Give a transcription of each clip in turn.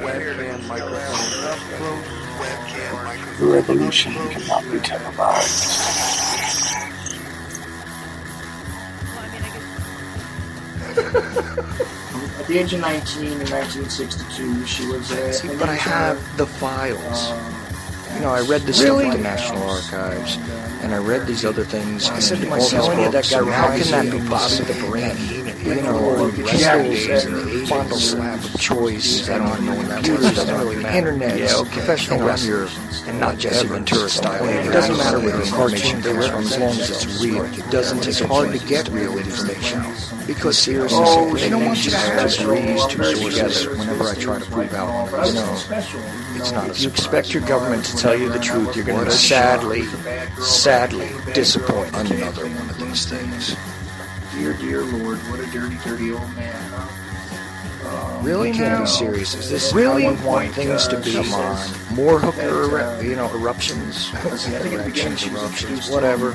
Webcam microphone up close. The revolution cannot be televised. At the age of 19 in 1962, she was a... See, but I have the files. You know, I read this stuff at the National Archives, and I read these other things. I said to myself, how can that be possible? You know, Pistols and the Fondle Slab of Choice, and on computers doesn't really matter. Internet, professional wrestlers, and not Jesse Ventura style. It doesn't matter whether the cartoon comes from, as long as it's real. It doesn't. It's hard to get real information. Because seriously, they don't want you to just read two sources whenever I try to prove out, you know, it's not. If you expect your government to tell you the truth, you're going to sadly disappoint another one of these things. Dear Lord, what a dirty old man, huh? Really? Can't be serious. Is this really how you want things to be? Come on. More hooker, eruptions? Eruptions, whatever.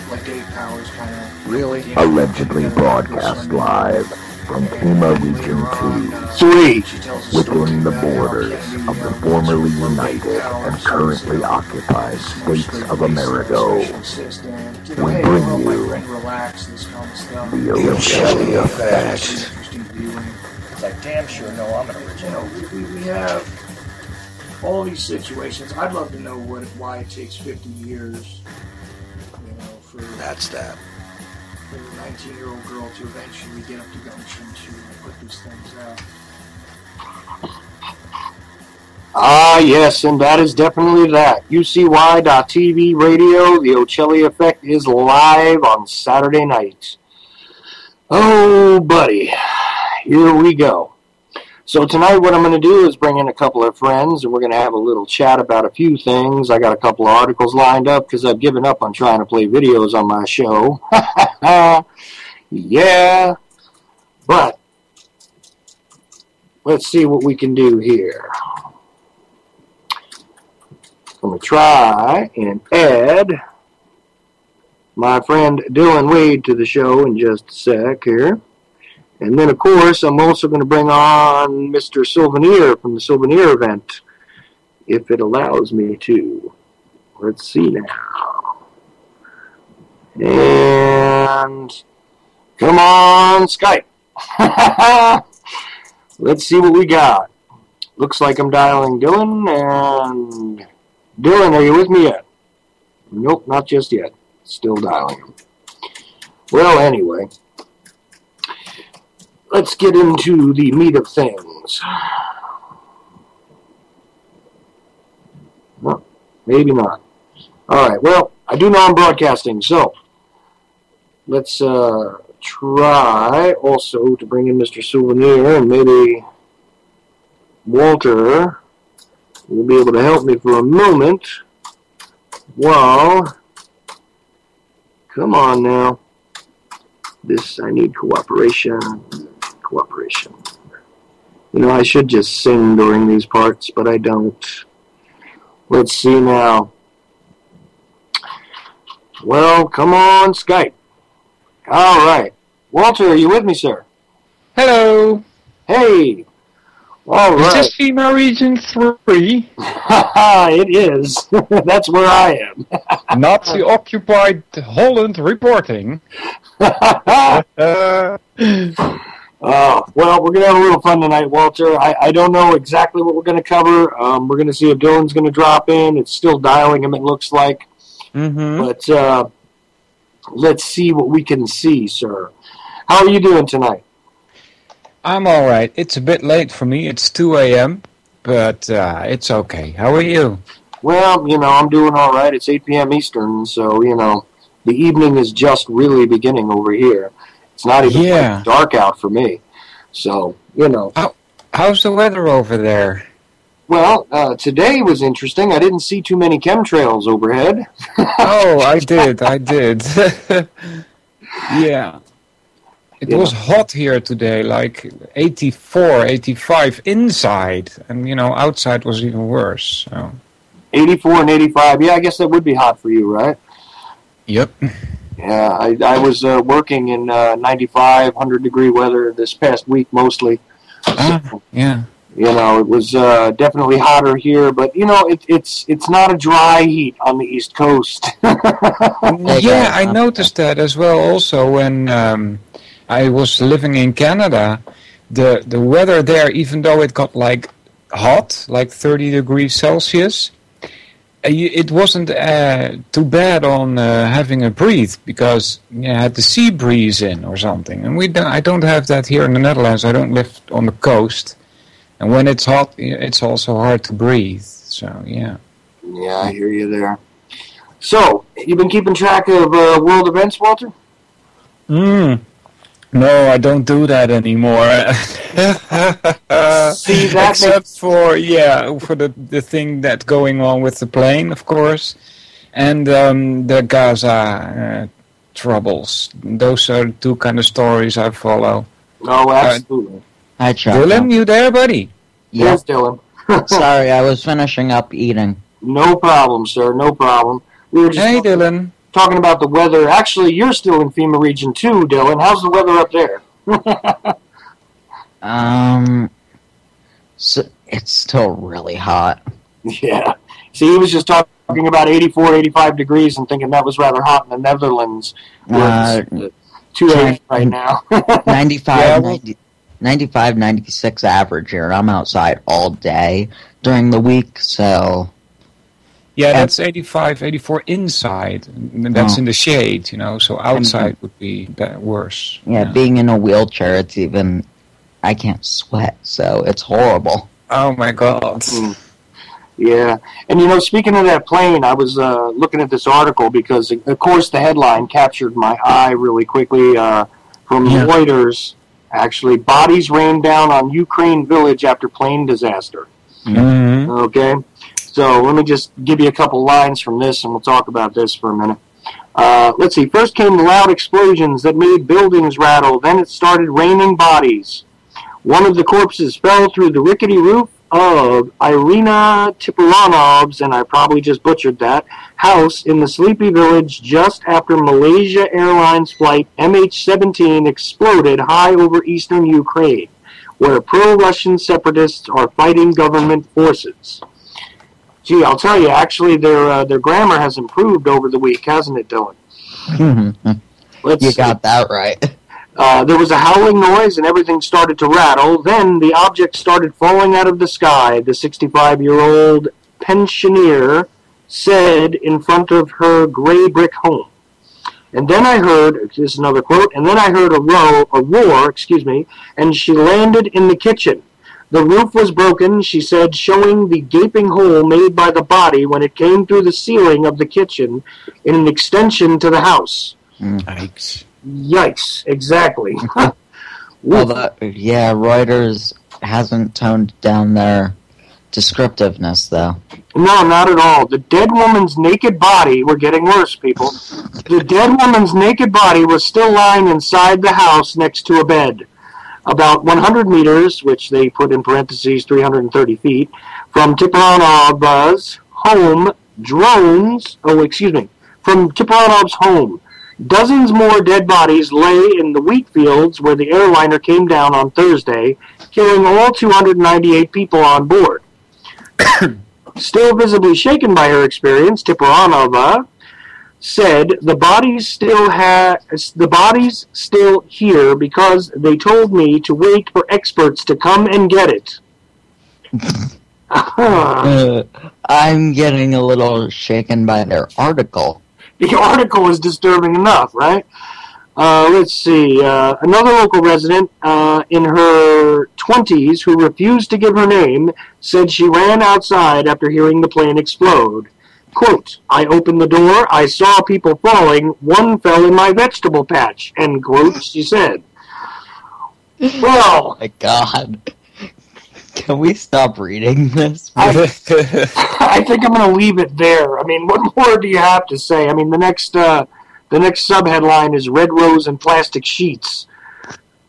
Like Dave Powers kind of... Really? Allegedly broadcast live from FEMA Region 2, 3, within the borders of the formerly united and currently occupied states of America. We bring you the Ochelli Effect. I damn sure know I'm an original. We have all these situations. I'd love to know why it takes 50 years, for that's that. For a 19-year-old girl to eventually get up to gumption to put these things out. Ah, yes, and that is definitely that. UCY.TV radio, the Ochelli Effect is live on Saturday nights. Oh, buddy. Here we go. So tonight what I'm going to do is bring in a couple of friends, and we're going to have a little chat about a few things. I got a couple of articles lined up because I've given up on trying to play videos on my show. Yeah. But let's see what we can do here. I'm going to try and add my friend Dylan Wade to the show in just a sec here. And then, of course, I'm also going to bring on Mr. Souvenir from the Souvenir event, if it allows me to. Let's see now. And come on, Skype. Let's see what we got. Looks like I'm dialing Dylan, and Dylan, are you with me yet? Nope, not just yet. Still dialing him. Well, anyway. Let's get into the meat of things. Well, maybe not. Alright, well, I do know I'm broadcasting, so let's try also to bring in Mr. Souvenir, and maybe Walter will be able to help me for a moment while... Come on now. I need cooperation. You know, I should just sing during these parts, but I don't. Let's see now. Well, come on, Skype. All right. Walter, are you with me, sir? Hello. Hey. All right. Is this FEMA Region 3? It is. That's where I am. Nazi-occupied Holland reporting. Well, we're going to have a little fun tonight, Walter. I don't know exactly what we're going to cover. We're going to see if Dylan's going to drop in. It's still dialing him, it looks like. Mm-hmm. But let's see what we can see, sir. How are you doing tonight? I'm all right. It's a bit late for me. It's 2 a.m., but it's okay. How are you? Well, I'm doing all right. It's 8 p.m. Eastern, so, the evening is just really beginning over here. It's not even dark out for me. So, How's the weather over there? Well, today was interesting. I didn't see too many chemtrails overhead. Oh, I did. Yeah. It was hot here today, like 84, 85 inside. And, outside was even worse. So. 84 and 85. Yeah, I guess that would be hot for you, right? Yep. Yeah, I was working in 95, 100-degree weather this past week mostly. Yeah. It was definitely hotter here, but it's not a dry heat on the East Coast. Yeah, I noticed that as well. Also, when I was living in Canada, the weather there, even though it got like hot, like 30 degrees Celsius, it wasn't too bad on having a breeze because you had the sea breeze in or something. And I don't have that here in the Netherlands. I don't live on the coast. And when it's hot, it's also hard to breathe. So, yeah. Yeah, I hear you there. So, you've been keeping track of world events, Walter? No, I don't do that anymore. See, except for the thing that's going on with the plane, of course, and the Gaza troubles. Those are the two kind of stories I follow. Oh, absolutely. Hi, Chuck. Dylan, you there, buddy? Yes, Dylan. Sorry, I was finishing up eating. No problem, sir. No problem. We were just Dylan. Talking about the weather. Actually, you're still in FEMA Region 2, Dylan. How's the weather up there? So it's still really hot. Yeah. See, he was just talking about 84, 85 degrees and thinking that was rather hot in the Netherlands. It's 2 right now. 95, 96 average here. I'm outside all day during the week, so... Yeah, that's 85, 84 inside. That's in the shade, so outside would be worse. Yeah, being in a wheelchair, it's even... I can't sweat, so it's horrible. Oh, my God. Yeah. And, speaking of that plane, I was looking at this article because, of course, the headline captured my eye really quickly from Reuters. Actually, bodies rained down on Ukraine village after plane disaster. Mm-hmm. Okay? So let me just give you a couple lines from this, and we'll talk about this for a minute. Let's see. First came the loud explosions that made buildings rattle. Then it started raining bodies. One of the corpses fell through the rickety roof of Irina Tipuranov's, and I probably just butchered that, house in the sleepy village just after Malaysia Airlines flight MH17 exploded high over eastern Ukraine, where pro-Russian separatists are fighting government forces. Gee, I'll tell you, actually, their grammar has improved over the week, hasn't it, Dylan? You got that right. There was a howling noise and everything started to rattle. Then the object started falling out of the sky, the 65-year-old pensioner said in front of her gray brick home. And then I heard, this is another quote, and then I heard a roar, and she landed in the kitchen. The roof was broken, she said, showing the gaping hole made by the body when it came through the ceiling of the kitchen in an extension to the house. Yikes. Yikes, exactly. Reuters hasn't toned down their descriptiveness, though. No, not at all. The dead woman's naked body, we're getting worse, people. The dead woman's naked body was still lying inside the house next to a bed. About 100 meters, which they put in parentheses 330 feet, from Tipuranov's home, from Tipuranov's home. Dozens more dead bodies lay in the wheat fields where the airliner came down on Thursday, killing all 298 people on board. Still visibly shaken by her experience, Tipuranova said, the bodies still here because they told me to wait for experts to come and get it. I'm getting a little shaken by their article. The article is disturbing enough, right? Let's see. Another local resident in her 20s who refused to give her name said she ran outside after hearing the plane explode. Quote, I opened the door, I saw people falling, one fell in my vegetable patch, end quote, she said. Well... Oh my God. Can we stop reading this? I think I'm going to leave it there. I mean, what more do you have to say? I mean, the next subheadline is Red Rose and Plastic Sheets.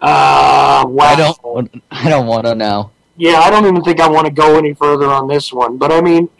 Wow. I don't want to know. Yeah, I don't even think I want to go any further on this one. But, I mean,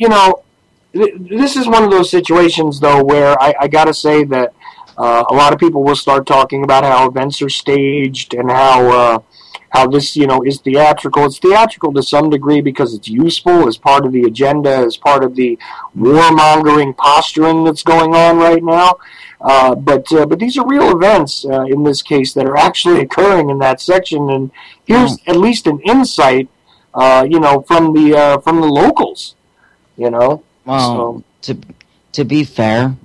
this is one of those situations, though, where I got to say that a lot of people will start talking about how events are staged and how how this, is theatrical. It's theatrical to some degree because it's useful as part of the agenda, as part of the warmongering posturing that's going on right now. But these are real events in this case that are actually occurring in that section. And here's at least an insight, from the locals. Well, so. To be fair,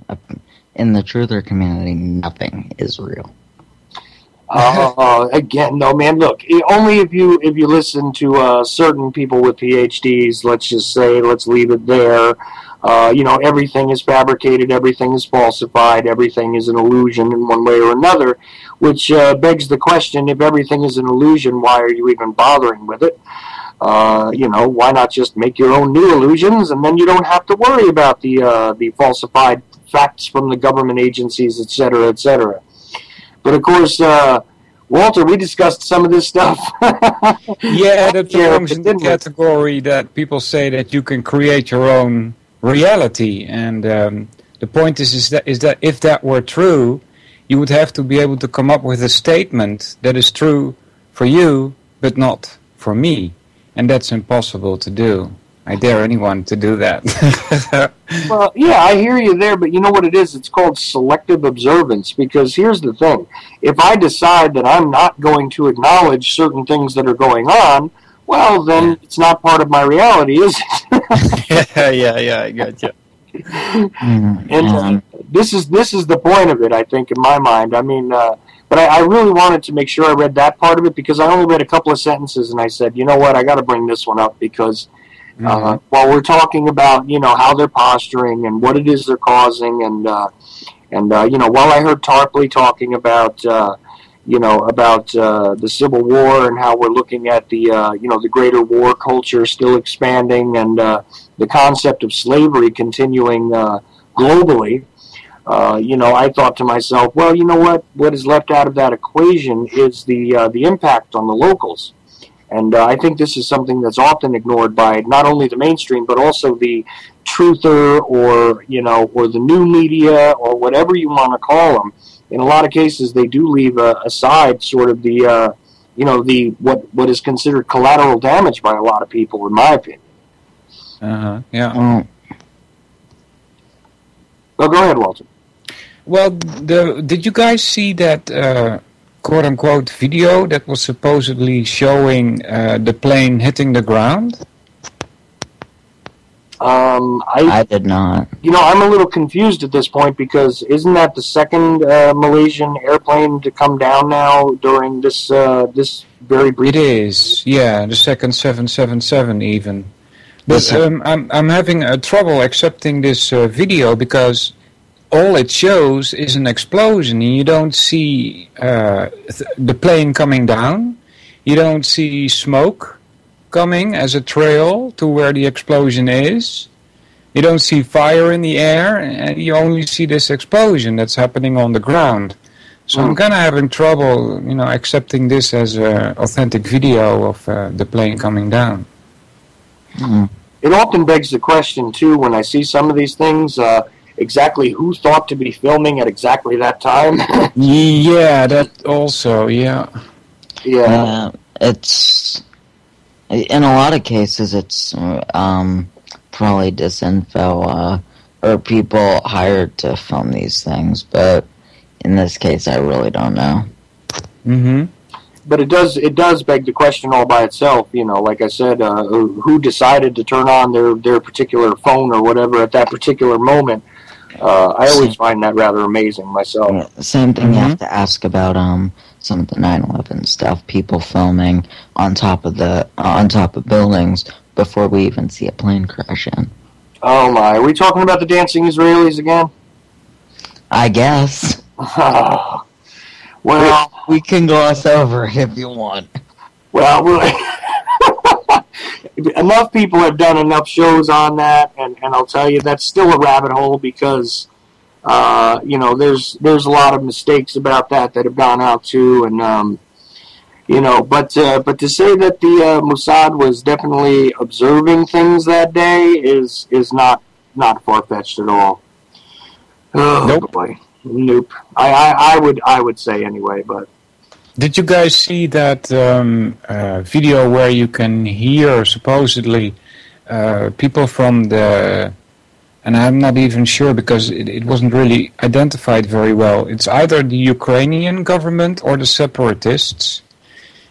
in the truther community, nothing is real. Again, no, man. Look, only if you listen to certain people with PhDs. Let's just say, let's leave it there. Everything is fabricated, everything is falsified, everything is an illusion in one way or another. Which begs the question: if everything is an illusion, why are you even bothering with it? Why not just make your own new illusions, and then you don't have to worry about the falsified facts from the government agencies, et cetera, et cetera. But of course, Walter, we discussed some of this stuff. Yeah, that belongs in the category that people say that you can create your own reality, and the point is that if that were true, you would have to be able to come up with a statement that is true for you, but not for me. And that's impossible to do. I dare anyone to do that. Well, yeah, I hear you there, but you know what it is? It's called selective observance, because here's the thing. If I decide that I'm not going to acknowledge certain things that are going on, well, then it's not part of my reality, is it? yeah, I got you. And this is the point of it, I think, in my mind. I mean, but I really wanted to make sure I read that part of it, because I only read a couple of sentences, and I said, you know what, I got to bring this one up, because while we're talking about, how they're posturing and what it is they're causing, and while I heard Tarpley talking about, the Civil War and how we're looking at the, the greater war culture still expanding, and the concept of slavery continuing globally, I thought to myself, well, you know what is left out of that equation is the impact on the locals. And I think this is something that's often ignored by not only the mainstream, but also the truther or the new media or whatever you want to call them. In a lot of cases, they do leave aside sort of the what is considered collateral damage by a lot of people, in my opinion. Yeah. Well, go ahead, Walter. Well, did you guys see that quote-unquote video that was supposedly showing the plane hitting the ground? I did not. I'm a little confused at this point, because isn't that the second Malaysian airplane to come down now during this very brief? It is, yeah, the second 777 even. But I'm having trouble accepting this video, because all it shows is an explosion, and you don't see the plane coming down. You don't see smoke coming as a trail to where the explosion is. You don't see fire in the air, and you only see this explosion that's happening on the ground. So I'm kind of having trouble, accepting this as an authentic video of the plane coming down. It often begs the question, too, when I see some of these things, exactly who thought to be filming at exactly that time. Yeah, that also, yeah. Yeah. It's... In a lot of cases, it's probably disinfo or people hired to film these things, but in this case, I really don't know. Mm-hmm. But it does beg the question all by itself. Like I said, who decided to turn on their particular phone or whatever at that particular moment? I always find that rather amazing myself. Yeah, same thing you have to ask about some of the 9/11 stuff. People filming on top of buildings before we even see a plane crash in. Oh my! Are we talking about the dancing Israelis again? I guess. Well, we can gloss over it if you want. Well, enough people have done enough shows on that, and I'll tell you, that's still a rabbit hole, because there's a lot of mistakes about that have gone out too, and but to say that the Mossad was definitely observing things that day is not far-fetched at all. Oh, nope. Boy. Nope. I would say anyway, but Did you guys see that video where you can hear supposedly people from the, and I'm not even sure because it wasn't really identified very well. It's either the Ukrainian government or the separatists.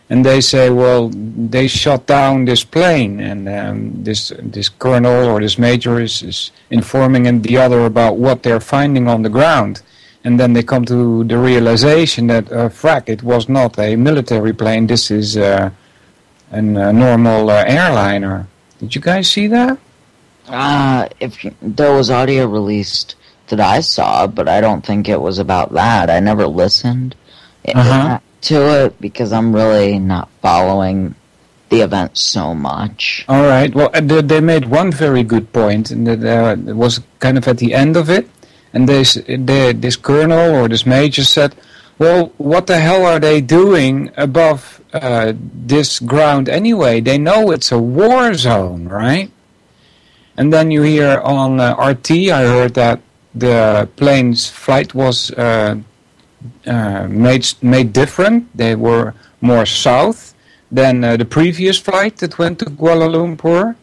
And they say, well, they shot down this plane, and this colonel or this major is informing the other about what they're finding on the ground. And then they come to the realization that, frack, it was not a military plane, this is a normal airliner. Did you guys see that? There was audio released that I saw, but I don't think it was about that. I never listened to it because I'm really not following the event so much. All right. Well, they made one very good point, and that it was kind of at the end of it. And this colonel or this major said, well, what the hell are they doing above this ground anyway? They know it's a war zone, right? And then you hear on RT, I heard that the plane's flight was made different. They were more south than the previous flight that went to Kuala Lumpur.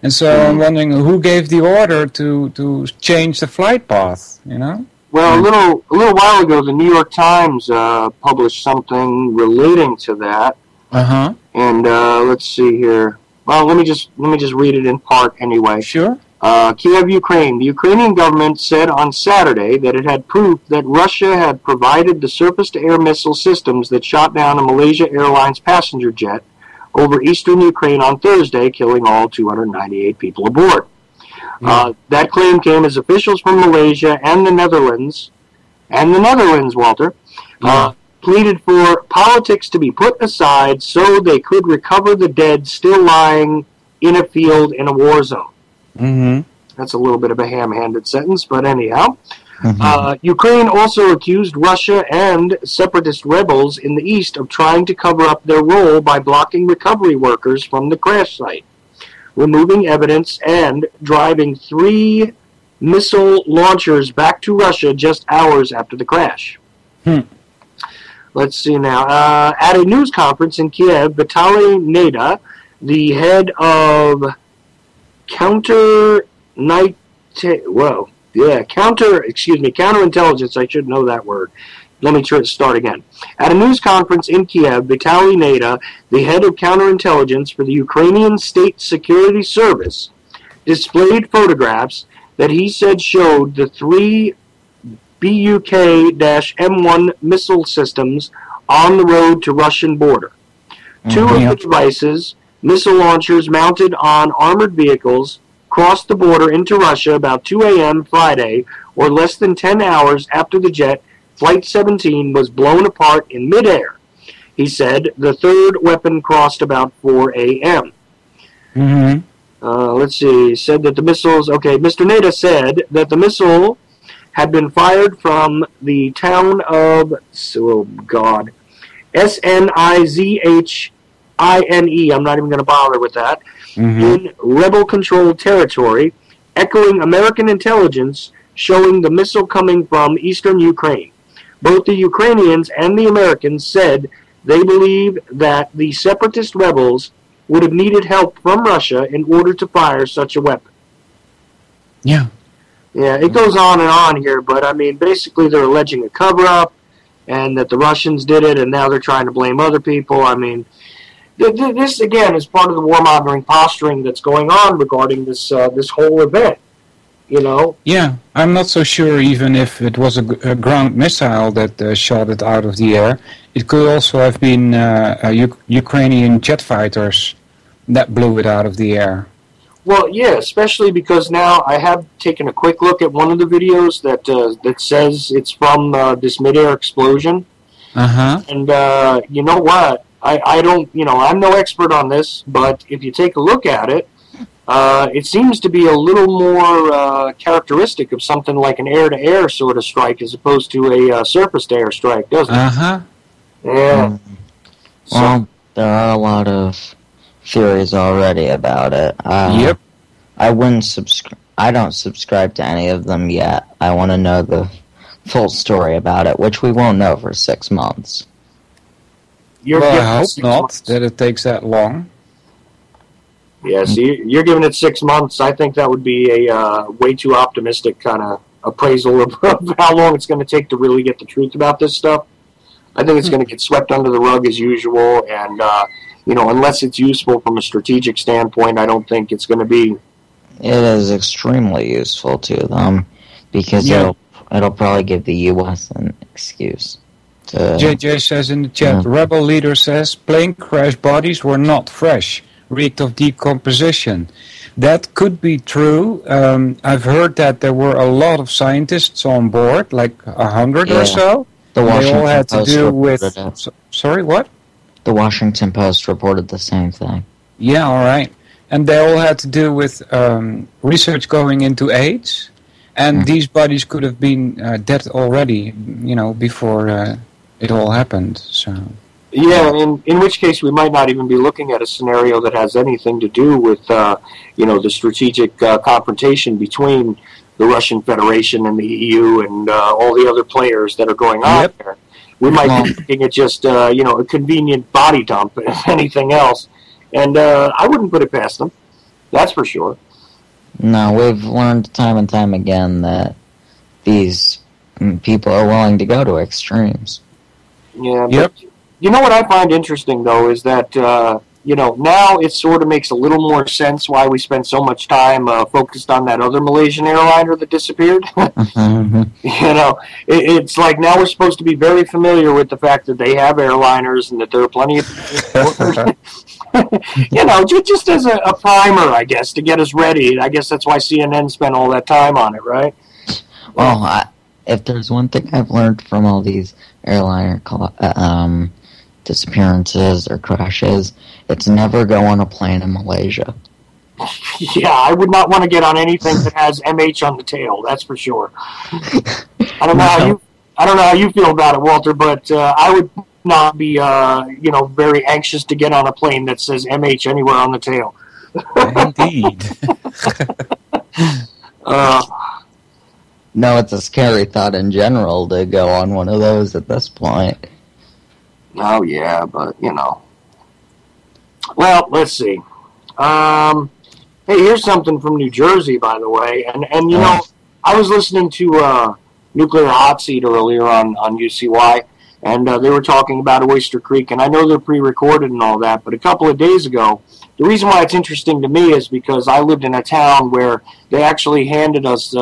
And so I'm wondering who gave the order to change the flight path, you know? Well, a little while ago, the New York Times published something relating to that. And let's see here. Well, let me just read it in part anyway. Sure. Kiev, Ukraine. The Ukrainian government said on Saturday that it had proof that Russia had provided the surface-to-air missile systems that shot down a Malaysia Airlines passenger jet over eastern Ukraine on Thursday, killing all 298 people aboard. That claim came as officials from Malaysia and the Netherlands, Walter, pleaded for politics to be put aside so they could recover the dead still lying in a field in a war zone. That's a little bit of a ham-handed sentence, but anyhow. Ukraine also accused Russia and separatist rebels in the east of trying to cover up their role by blocking recovery workers from the crash site, removing evidence, and driving 3 missile launchers back to Russia just hours after the crash. Let's see now. At a news conference in Kiev, Vitaly Neda, the head of counterintelligence, I should know that word. Let me start again. At a news conference in Kiev, Vitaly Neda, the head of counterintelligence for the Ukrainian State Security Service, displayed photographs that he said showed the 3 Buk-M1 missile systems on the road to Russian border. 2 of the devices, missile launchers mounted on armored vehicles, crossed the border into Russia about 2 a.m. Friday, or less than 10 hours after the jet, Flight 17, was blown apart in midair. He said the third weapon crossed about 4 a.m. Let's see. Said that the missiles... Okay, Mr. Neda said that the missile had been fired from the town of... Oh, God. Snizhine. I'm not even going to bother with that. In rebel-controlled territory, echoing American intelligence showing the missile coming from eastern Ukraine. Both the Ukrainians and the Americans said they believe that the separatist rebels would have needed help from Russia in order to fire such a weapon. Yeah, it goes on and on here, but I mean, basically they're alleging a cover-up and that the Russians did it, and now they're trying to blame other people. I mean, this again is part of the warmongering posturing that's going on regarding this whole event. You know? Yeah, I'm not so sure even if it was a ground missile that shot it out of the air. It could also have been Ukrainian jet fighters that blew it out of the air. Well, yeah, especially because now I have taken a quick look at one of the videos that says it's from this midair explosion. And you know what? I don't, I'm no expert on this, but if you take a look at it, it seems to be a little more characteristic of something like an air-to-air sort of strike as opposed to a surface-to-air strike, doesn't it? Yeah. Well, there are a lot of theories already about it. Yep. I don't subscribe to any of them yet. I want to know the full story about it, which we won't know for 6 months. I hope not that it takes that long. Yeah, so you're giving it 6 months. I think that would be a way too optimistic kind of appraisal of how long it's going to take to really get the truth about this stuff. I think it's going to get swept under the rug as usual, and unless it's useful from a strategic standpoint, I don't think it's going to be. It is extremely useful to them because it'll probably give the U.S. an excuse. JJ says in the chat, Rebel leader says plane crash bodies were not fresh, reeked of decomposition. That could be true. I've heard that there were a lot of scientists on board, like 100 or so. They all had to do with... Sorry, what? The Washington Post reported the same thing. Yeah, all right. And they all had to do with research going into AIDS. And these bodies could have been dead already, before it all happened. So... Yeah, in which case we might not even be looking at a scenario that has anything to do with, the strategic confrontation between the Russian Federation and the EU and all the other players that are going on there. We might be looking at just, a convenient body dump, if anything else. And I wouldn't put it past them. That's for sure. No, we've learned time and time again that these people are willing to go to extremes. Yeah, but... You know what I find interesting, though, is that, now it sort of makes a little more sense why we spent so much time focused on that other Malaysian airliner that disappeared. It's like now we're supposed to be very familiar with the fact that they have airliners and that there are plenty of... just as a primer, I guess, to get us ready. I guess that's why CNN spent all that time on it, right? Well, if there's one thing I've learned from all these airliner disappearances or crashes, it's never go on a plane in Malaysia. Yeah, I would not want to get on anything that has MH on the tail, that's for sure. I don't know how you feel about it, Walter, but I would not be very anxious to get on a plane that says MH anywhere on the tail. Indeed. No, it's a scary thought in general to go on one of those at this point. Oh, yeah, but, Well, let's see. Hey, here's something from New Jersey, by the way. And I was listening to Nuclear Hot Seat earlier on UCY, and they were talking about Oyster Creek, and I know they're pre-recorded and all that, but a couple of days ago, the reason why it's interesting to me is because I lived in a town where they actually handed us,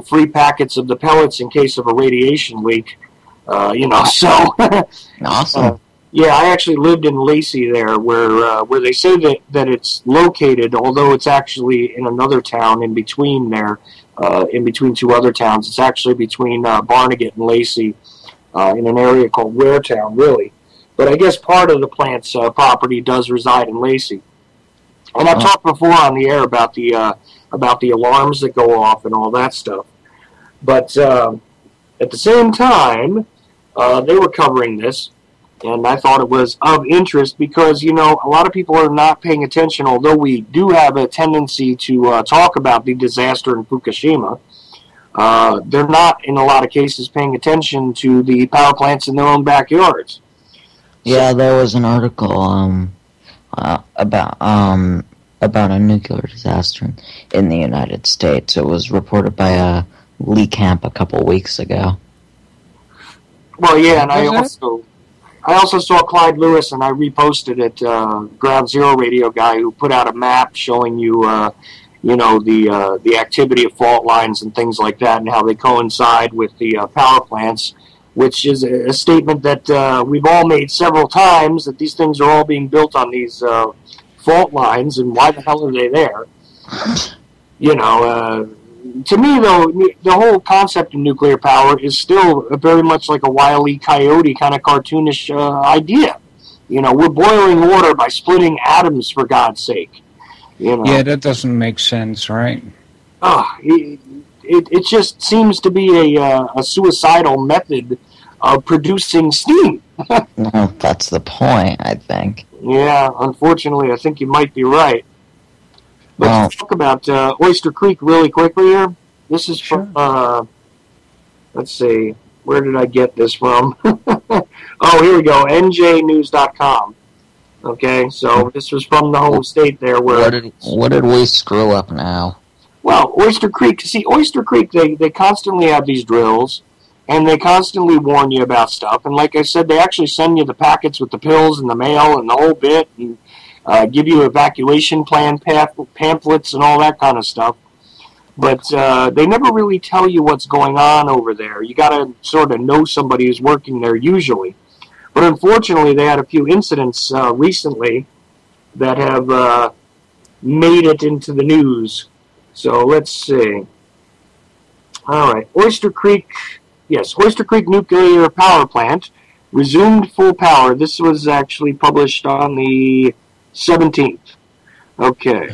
free packets of the pellets in case of a radiation leak. So awesome. Yeah, I actually lived in Lacey there, where they say that it's located, although it's actually in another town in between there, in between two other towns. It's actually between Barnegat and Lacey, in an area called Waretown, really. But I guess part of the plant's property does reside in Lacey. And I've talked before on the air about the alarms that go off and all that stuff. But at the same time, they were covering this, and I thought it was of interest because, a lot of people are not paying attention, although we do have a tendency to talk about the disaster in Fukushima. They're not, in a lot of cases, paying attention to the power plants in their own backyards. Yeah, there was an article about a nuclear disaster in the United States. It was reported by Lee Camp a couple weeks ago. Well, yeah, and I also saw Clyde Lewis, and I reposted it, Ground Zero Radio guy, who put out a map showing you, the activity of fault lines and things like that, and how they coincide with the power plants, which is a statement that we've all made several times, that these things are all being built on these fault lines, and why the hell are they there? To me, though, the whole concept of nuclear power is still very much like a Wile E. Coyote kind of cartoonish idea. We're boiling water by splitting atoms, for God's sake. Yeah, that doesn't make sense, right? It just seems to be a suicidal method of producing steam. That's the point, I think. Yeah, unfortunately, I think you might be right. But let's talk about Oyster Creek really quickly here. This is from, let's see, where did I get this from? Oh, here we go. NJnews.com. Okay, so this was from the home state there. What did we screw up now? Well, Oyster Creek, they constantly have these drills, and they constantly warn you about stuff. And like I said, they actually send you the packets with the pills and the mail and the whole bit, and give you evacuation plan pamphlets and all that kind of stuff. But they never really tell you what's going on over there. You got to sort of know somebody who's working there usually. But unfortunately, they had a few incidents recently that have made it into the news. So let's see. All right. Oyster Creek Nuclear Power Plant resumed full power. This was actually published on the 17th. Okay.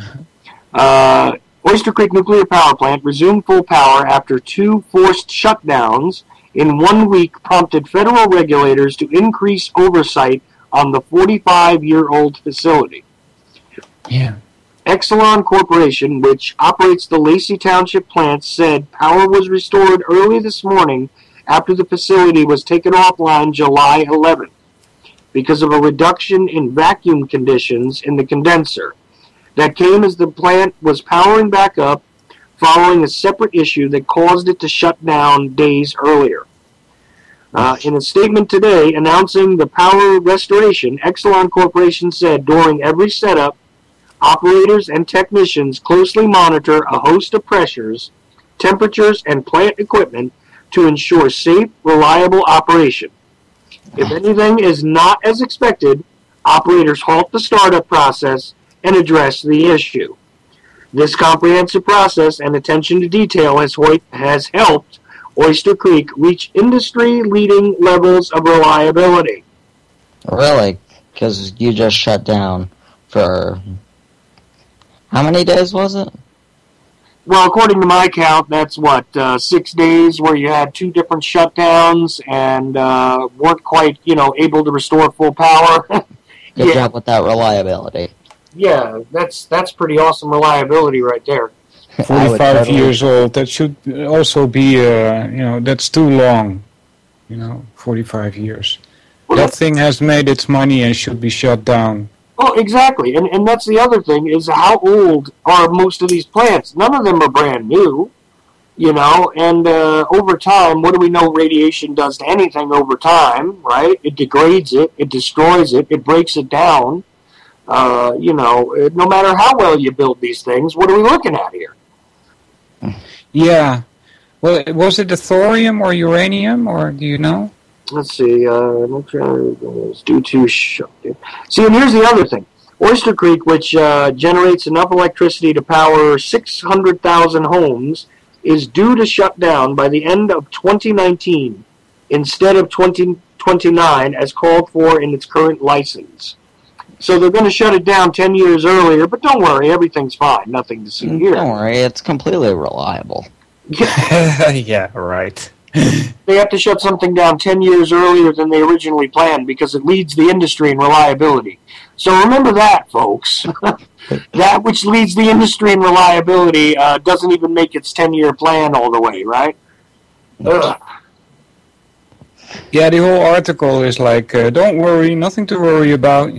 Oyster Creek Nuclear Power Plant resumed full power after 2 forced shutdowns in 1 week prompted federal regulators to increase oversight on the 45-year-old facility. Yeah. Exelon Corporation, which operates the Lacey Township plant, said power was restored early this morning after the facility was taken offline July 11th because of a reduction in vacuum conditions in the condenser. That came as the plant was powering back up following a separate issue that caused it to shut down days earlier. In a statement today announcing the power restoration, Exelon Corporation said during every setup, operators and technicians closely monitor a host of pressures, temperatures, and plant equipment to ensure safe, reliable operation. If anything is not as expected, operators halt the startup process and address the issue. This comprehensive process and attention to detail has helped Oyster Creek reach industry-leading levels of reliability. Really? Because you just shut down for... How many days was it? Well, according to my count, that's 6 days where you had 2 different shutdowns and weren't quite, able to restore full power. Good job with that reliability. Yeah, that's pretty awesome reliability right there. 45 years old, that should also be, that's too long, 45 years. Well, that thing has made its money and should be shut down. Oh, exactly. And that's the other thing, is how old are most of these plants? None of them are brand new, and over time, what do we know radiation does to anything over time, right? It degrades it, it destroys it, it breaks it down. No matter how well you build these things, what are we looking at here? Yeah. Well, was it thorium or uranium, or do you know? Let's see. It's due to shutdown. See, and here's the other thing. Oyster Creek, which generates enough electricity to power 600,000 homes, is due to shut down by the end of 2019 instead of 2029 as called for in its current license. So they're going to shut it down 10 years earlier, but don't worry, everything's fine. Nothing to see here. Don't worry, it's completely reliable. Yeah, right. They have to shut something down 10 years earlier than they originally planned because it leads the industry in reliability. So remember that, folks. That which leads the industry in reliability doesn't even make its 10-year plan all the way, right? Ugh. Yeah, the whole article is like, don't worry, nothing to worry about,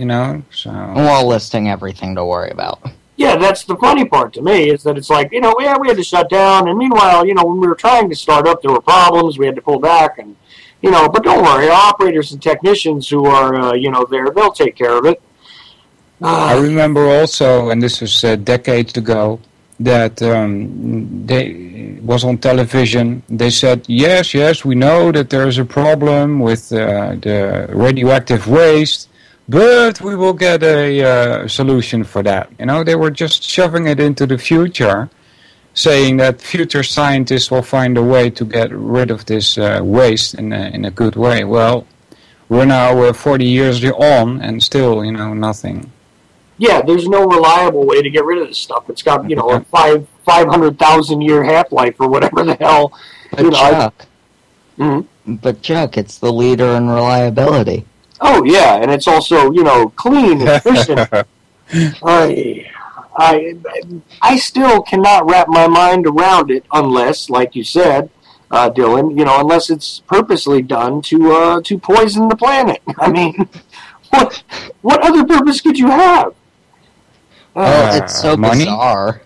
so... While listing everything to worry about. Yeah, that's the funny part to me, is that it's like, we had to shut down, and meanwhile, when we were trying to start up, there were problems, we had to pull back, and, but don't worry, operators and technicians who are, there, they'll take care of it. I remember also, and this was decades ago, that they was on television. They said, yes, we know that there is a problem with the radioactive waste, but we will get a solution for that. They were just shoving it into the future, saying that future scientists will find a way to get rid of this waste in a good way. Well, we're now 40 years on, and still, nothing. Yeah, there's no reliable way to get rid of this stuff. It's got, a 500,000 year half-life or whatever the hell. But Chuck, it's the leader in reliability. Oh, yeah, and it's also, clean and efficient. I still cannot wrap my mind around it unless, like you said, Dylan. Unless it's purposely done to poison the planet. I mean, what other purpose could you have? It's so money? bizarre.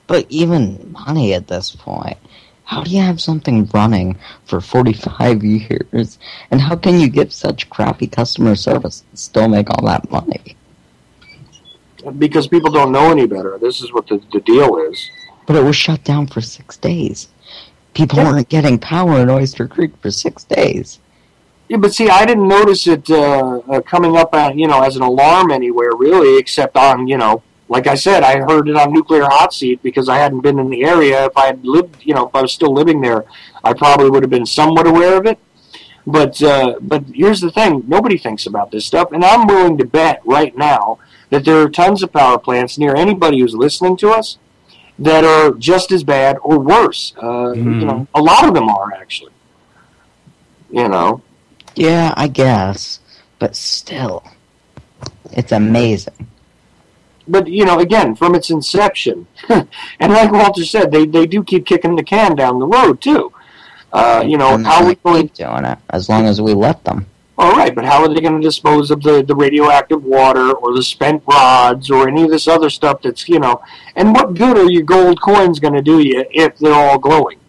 But even money at this point. How do you have something running for 45 years? And how can you give such crappy customer service and still make all that money? Because people don't know any better. This is what the deal is. But it was shut down for 6 days. People weren't getting power in Oyster Creek for 6 days. Yeah, but see, I didn't notice it coming up, as an alarm anywhere, really, except on, like I said, I heard it on Nuclear Hot Seat because I hadn't been in the area. If I had lived, if I was still living there, I probably would have been somewhat aware of it. But here's the thing. Nobody thinks about this stuff, and I'm willing to bet right now that there are tons of power plants near anybody who's listening to us that are just as bad or worse. A lot of them are, actually. Yeah, I guess. But still, it's amazing. But, again, from its inception, and like Walter said, they do keep kicking the can down the road, too. How are we going to keep doing it as long as we let them? All right, but how are they going to dispose of the radioactive water or the spent rods or any of this other stuff that's, and what good are your gold coins going to do you if they're all glowing?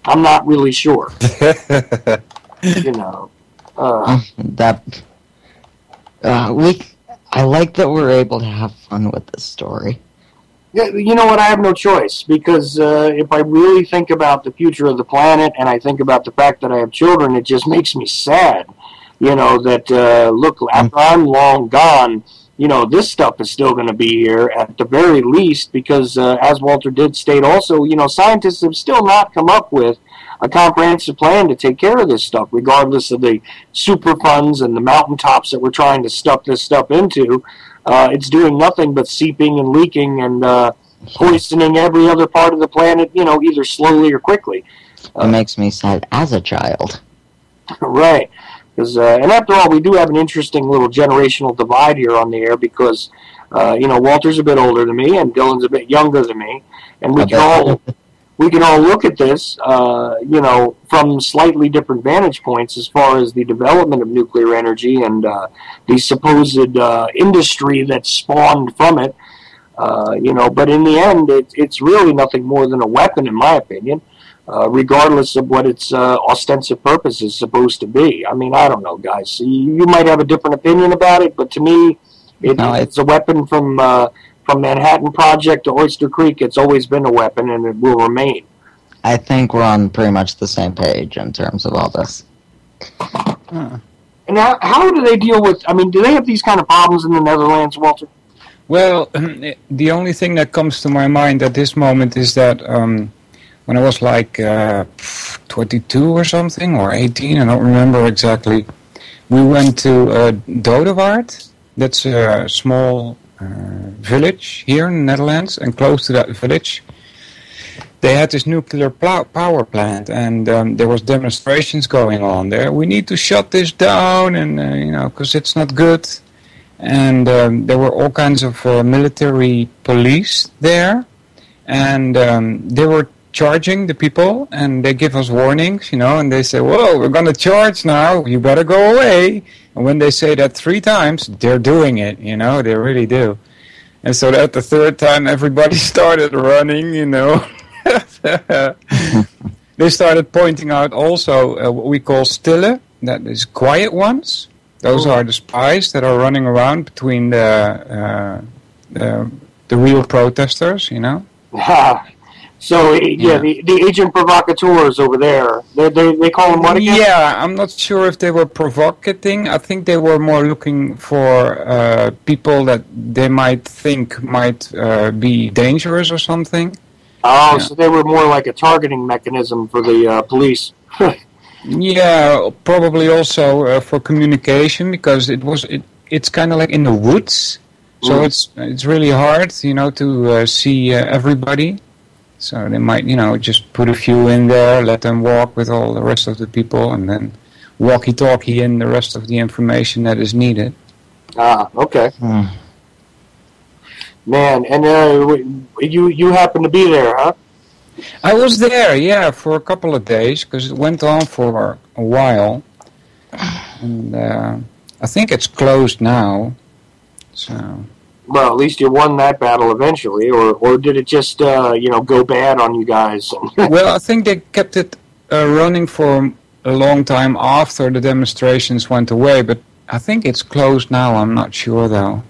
I'm not really sure. I like that we're able to have fun with this story. Yeah, you know what? I have no choice because if I really think about the future of the planet and I think about the fact that I have children, it just makes me sad. That look, after I'm long gone, this stuff is still going to be here at the very least because, as Walter did state also, scientists have still not come up with a comprehensive plan to take care of this stuff, regardless of the super funds and the mountaintops that we're trying to stuff this stuff into. It's doing nothing but seeping and leaking and poisoning every other part of the planet, either slowly or quickly. It makes me sad as a child. Right. Because, and after all, we do have an interesting little generational divide here on the air because, Walter's a bit older than me and Dylan's a bit younger than me, and we can all look at this, from slightly different vantage points as far as the development of nuclear energy and the supposed industry that spawned from it. But in the end, it's really nothing more than a weapon, in my opinion. Regardless of what its ostensive purpose is supposed to be. I mean, I don't know, guys. You might have a different opinion about it, but to me, it's a weapon from Manhattan Project to Oyster Creek. It's always been a weapon, and it will remain. I think we're on pretty much the same page in terms of all this. And how do they deal with... I mean, do they have these kind of problems in the Netherlands, Walter? Well, the only thing that comes to my mind at this moment is that... when I was like 22 or something, or 18, I don't remember exactly, we went to Dodewaard. That's a small village here in the Netherlands, and close to that village, they had this nuclear power plant, and there was demonstrations going on there. We need to shut this down, and because it's not good. And there were all kinds of military police there, and they were charging the people, and they give us warnings, and they say, whoa, we're going to charge now, you better go away. And when they say that 3 times, they're doing it, they really do. And so at the 3rd time, everybody started running, They started pointing out also what we call stille, that is quiet ones. Those are the spies that are running around between the real protesters, So, the agent provocateurs over there, they call them what again? Yeah, I'm not sure if they were provocating. I think they were more looking for people that they might think might be dangerous or something. Oh, so they were more like a targeting mechanism for the police. Yeah, probably also for communication, because it's kind of like in the woods, so it's really hard, to see everybody. So they might, just put a few in there, let them walk with all the rest of the people, and then walkie-talkie in the rest of the information that is needed. Ah, okay. Man, and you happen to be there, huh? I was there, yeah, for a couple of days, because it went on for a while. And I think it's closed now. So. Well, at least you won that battle eventually, or did it just, go bad on you guys? Well, I think they kept it running for a long time after the demonstrations went away, but I think it's closed now. I'm not sure, though.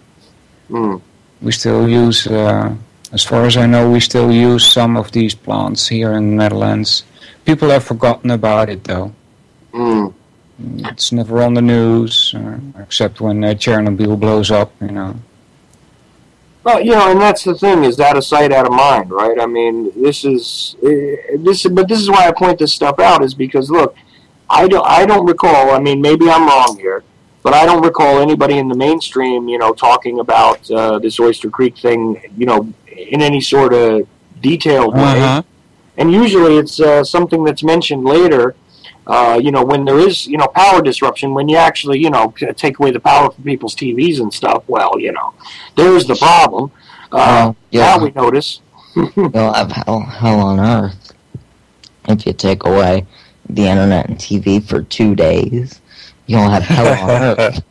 We still use, as far as I know, we still use some of these plants here in the Netherlands. People have forgotten about it, though. It's never on the news, except when Chernobyl blows up, Well, and that's the thing, is out of sight, out of mind, right? I mean, this is why I point this stuff out, is because, look, I don't recall, I mean, maybe I'm wrong here, but I don't recall anybody in the mainstream, talking about this Oyster Creek thing, in any sort of detailed way. And usually it's something that's mentioned later, when there is, power disruption, when you actually, take away the power from people's TVs and stuff, well, there's the problem. Now we notice. You'll have hell on earth if you take away the internet and TV for 2 days. You'll have hell on earth.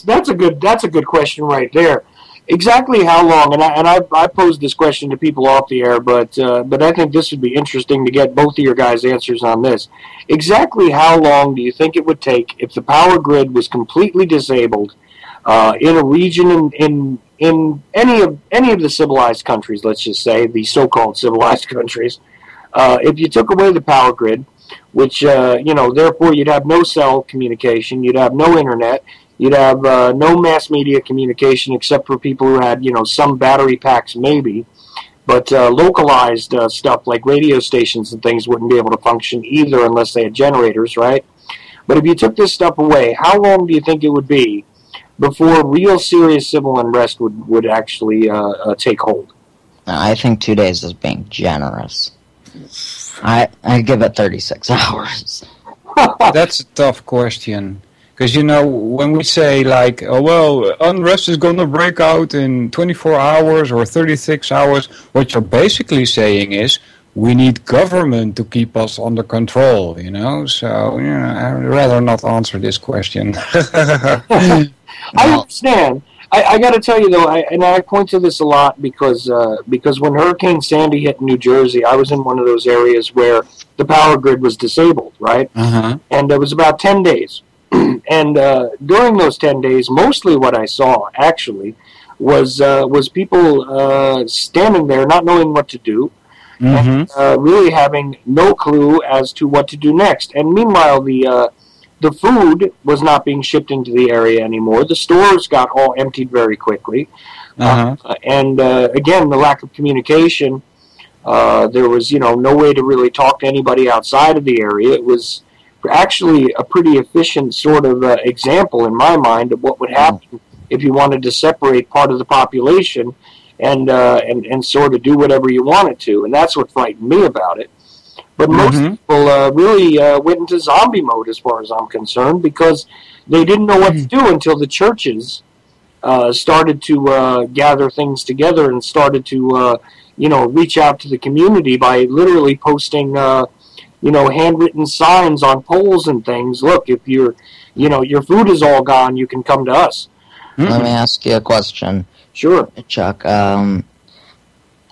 That's a good question right there. Exactly how long? And I posed this question to people off the air, but I think this would be interesting to get both of your guys' answers on this. Exactly how long do you think it would take if the power grid was completely disabled in a region in any of the civilized countries? Let's just say the so-called civilized countries. If you took away the power grid, which therefore you'd have no cell communication, you'd have no internet. You'd have no mass media communication except for people who had, some battery packs maybe. But localized stuff like radio stations and things wouldn't be able to function either unless they had generators, right? But if you took this stuff away, how long do you think it would be before real serious civil unrest would actually take hold? I think 2 days is being generous. I give it 36 hours. That's a tough question. Because, when we say, like, unrest is going to break out in 24 hours or 36 hours, what you're basically saying is, we need government to keep us under control, So, I'd rather not answer this question. I understand. I got to tell you, though, I point to this a lot because when Hurricane Sandy hit New Jersey, I was in one of those areas where the power grid was disabled, right? And it was about 10 days. And during those 10 days, mostly what I saw, actually, was people standing there not knowing what to do, and really having no clue as to what to do next. And meanwhile, the food was not being shipped into the area anymore. The stores got all emptied very quickly. And again, the lack of communication, there was, no way to really talk to anybody outside of the area. It was actually a pretty efficient sort of example in my mind of what would happen if you wanted to separate part of the population and sort of do whatever you wanted to. And that's what frightened me about it. But most people really went into zombie mode as far as I'm concerned because they didn't know what to do until the churches started to gather things together and started to reach out to the community by literally posting handwritten signs on poles and things. Look, if your food is all gone, you can come to us. Let me ask you a question. Sure. Chuck,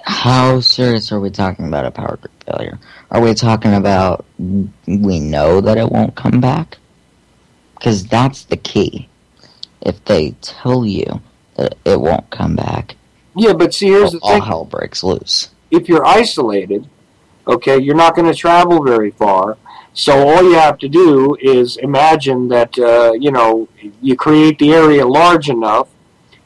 how serious are we talking about a power grid failure? Are we talking about we know that it won't come back? Because that's the key. If they tell you that it won't come back, yeah, but see, here's the thing. All hell breaks loose. If you're isolated, okay, you're not going to travel very far. So all you have to do is imagine that, you create the area large enough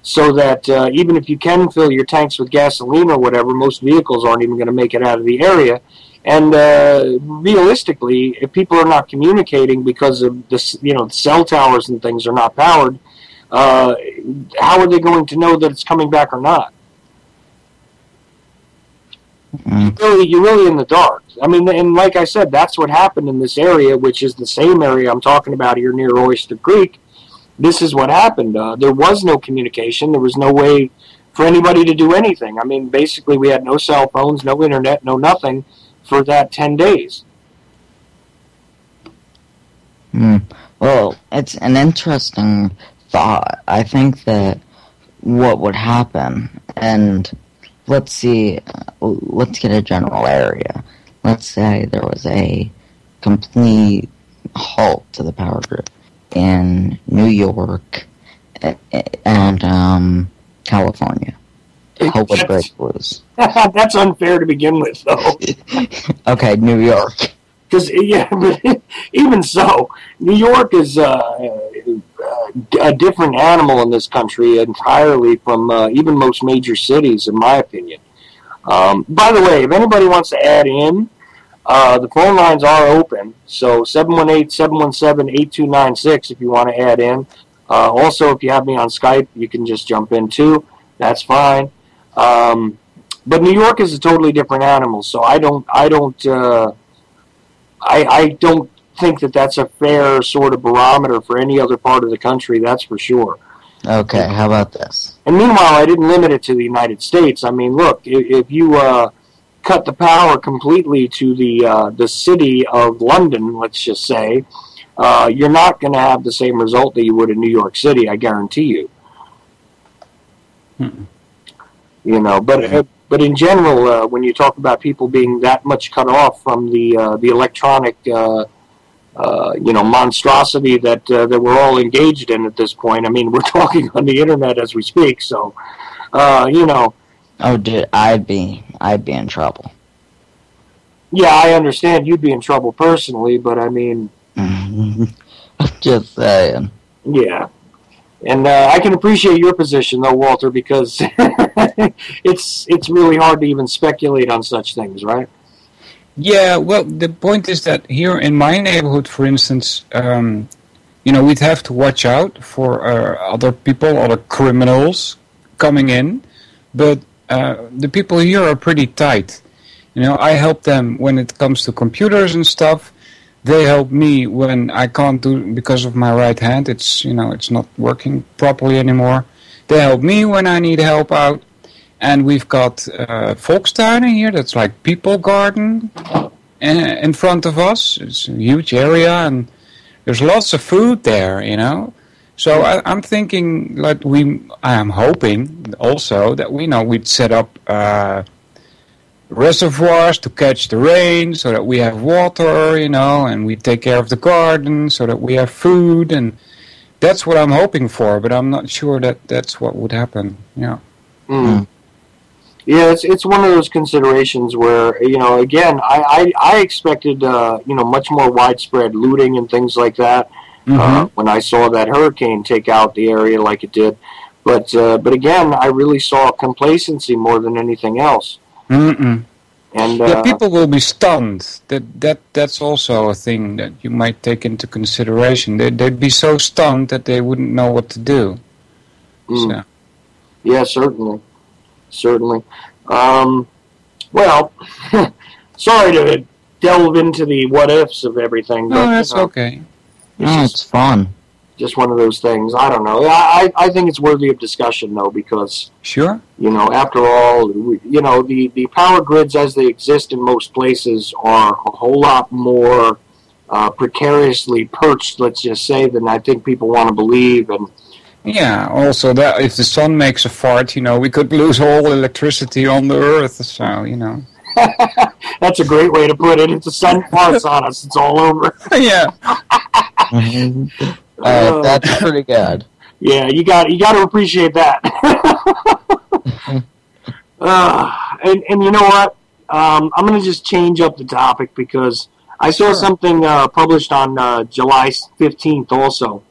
so that even if you can fill your tanks with gasoline or whatever, most vehicles aren't even going to make it out of the area. And realistically, if people are not communicating because of the cell towers and things are not powered, how are they going to know that it's coming back or not? You're really in the dark. I mean, and like I said, that's what happened in this area, which is the same area I'm talking about here near Oyster Creek. This is what happened. There was no communication. There was no way for anybody to do anything. I mean, basically, we had no cell phones, no internet, no nothing for that 10 days. Well, it's an interesting thought. I think that what would happen, and let's get a general area. Let's say there was a complete halt to the power grid in New York and California. How would break loose? That's unfair to begin with, though. Okay, New York. Because, yeah, but even so, New York is a different animal in this country entirely from even most major cities, in my opinion. By the way, if anybody wants to add in, the phone lines are open, so 718-717-8296 if you want to add in. Also, if you have me on Skype, you can just jump in too. That's fine. But New York is a totally different animal, so I don't think that that's a fair sort of barometer for any other part of the country, that's for sure. Okay, how about this? And meanwhile, I didn't limit it to the United States. I mean, look, if you cut the power completely to the city of London, let's just say, you're not going to have the same result that you would in New York City, I guarantee you. You know, but in general, when you talk about people being that much cut off from the electronic, monstrosity that we're all engaged in at this point. I mean, we're talking on the internet as we speak, so Oh, dude, I'd be in trouble. Yeah, I understand you'd be in trouble personally, but I mean, I'm just saying. Yeah. And I can appreciate your position, though, Walter, because it's really hard to even speculate on such things, right? Yeah, well, the point is that here in my neighborhood, for instance, we'd have to watch out for other people, other criminals coming in, but the people here are pretty tight. You know, I help them when it comes to computers and stuff. They help me when I can't do because of my right hand. It's not working properly anymore. They help me when I need help out. And we've got Volkstuinen here. That's like people garden in front of us. It's a huge area, and there's lots of food there. You know, so I'm thinking I am hoping also that we'd set up reservoirs to catch the rain so that we have water, and we take care of the garden so that we have food, and that's what I'm hoping for, but I'm not sure that that's what would happen. Yeah. Yeah, it's one of those considerations where, again, I expected, much more widespread looting and things like that when I saw that hurricane take out the area like it did. But again, I really saw complacency more than anything else. And people will be stunned. That's also a thing that you might take into consideration. They'd be so stunned that they wouldn't know what to do. So. Yeah, certainly. Well, sorry to delve into the what ifs of everything. No, that's okay. It's fun. Just one of those things. I don't know. I think it's worthy of discussion, though, because sure, after all, the power grids as they exist in most places are a whole lot more precariously perched, let's just say, than I think people want to believe. And yeah, also that if the sun makes a fart, we could lose all electricity on the earth. So That's a great way to put it. If the sun farts on us, it's all over. Yeah. That's pretty good. Yeah, you got to appreciate that. And you know what? I'm going to just change up the topic because I saw something published on July 15th also,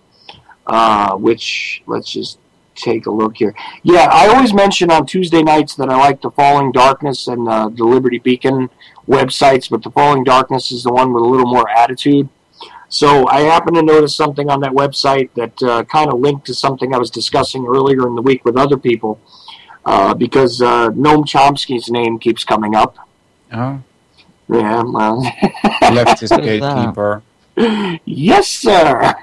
which let's just take a look here. Yeah, I always mention on Tuesday nights that I like the Falling Darkness and the Liberty Beacon websites, but the Falling Darkness is the one with a little more attitude. So I happened to notice something on that website that kind of linked to something I was discussing earlier in the week with other people, because Noam Chomsky's name keeps coming up. Oh. Yeah, well. Leftist gatekeeper. Yes, sir.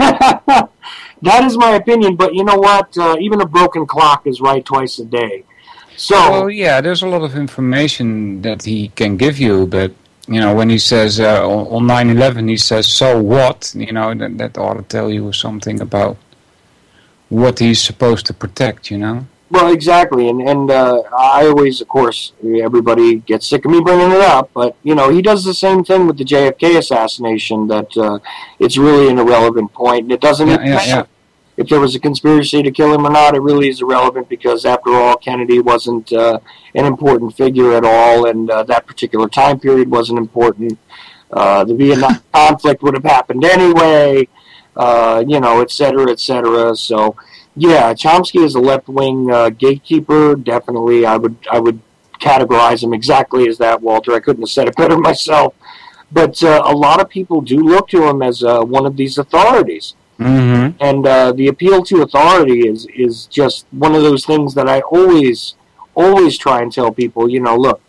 That is my opinion, but you know what? Even a broken clock is right twice a day. So, well, yeah, there's a lot of information that he can give you, but when he says on 9/11, he says, "So what?" That ought to tell you something about what he's supposed to protect. Well, exactly, and I always, of course, everybody gets sick of me bringing it up, but he does the same thing with the JFK assassination. That it's really an irrelevant point, and it doesn't matter if there was a conspiracy to kill him or not. It really is irrelevant because, after all, Kennedy wasn't an important figure at all, and that particular time period wasn't important. The Vietnam conflict would have happened anyway, et cetera, et cetera. So. Yeah, Chomsky is a left-wing gatekeeper. Definitely, I would categorize him exactly as that, Walter. I couldn't have said it better myself. But a lot of people do look to him as one of these authorities. Mm-hmm. And the appeal to authority is just one of those things that I always try and tell people, look,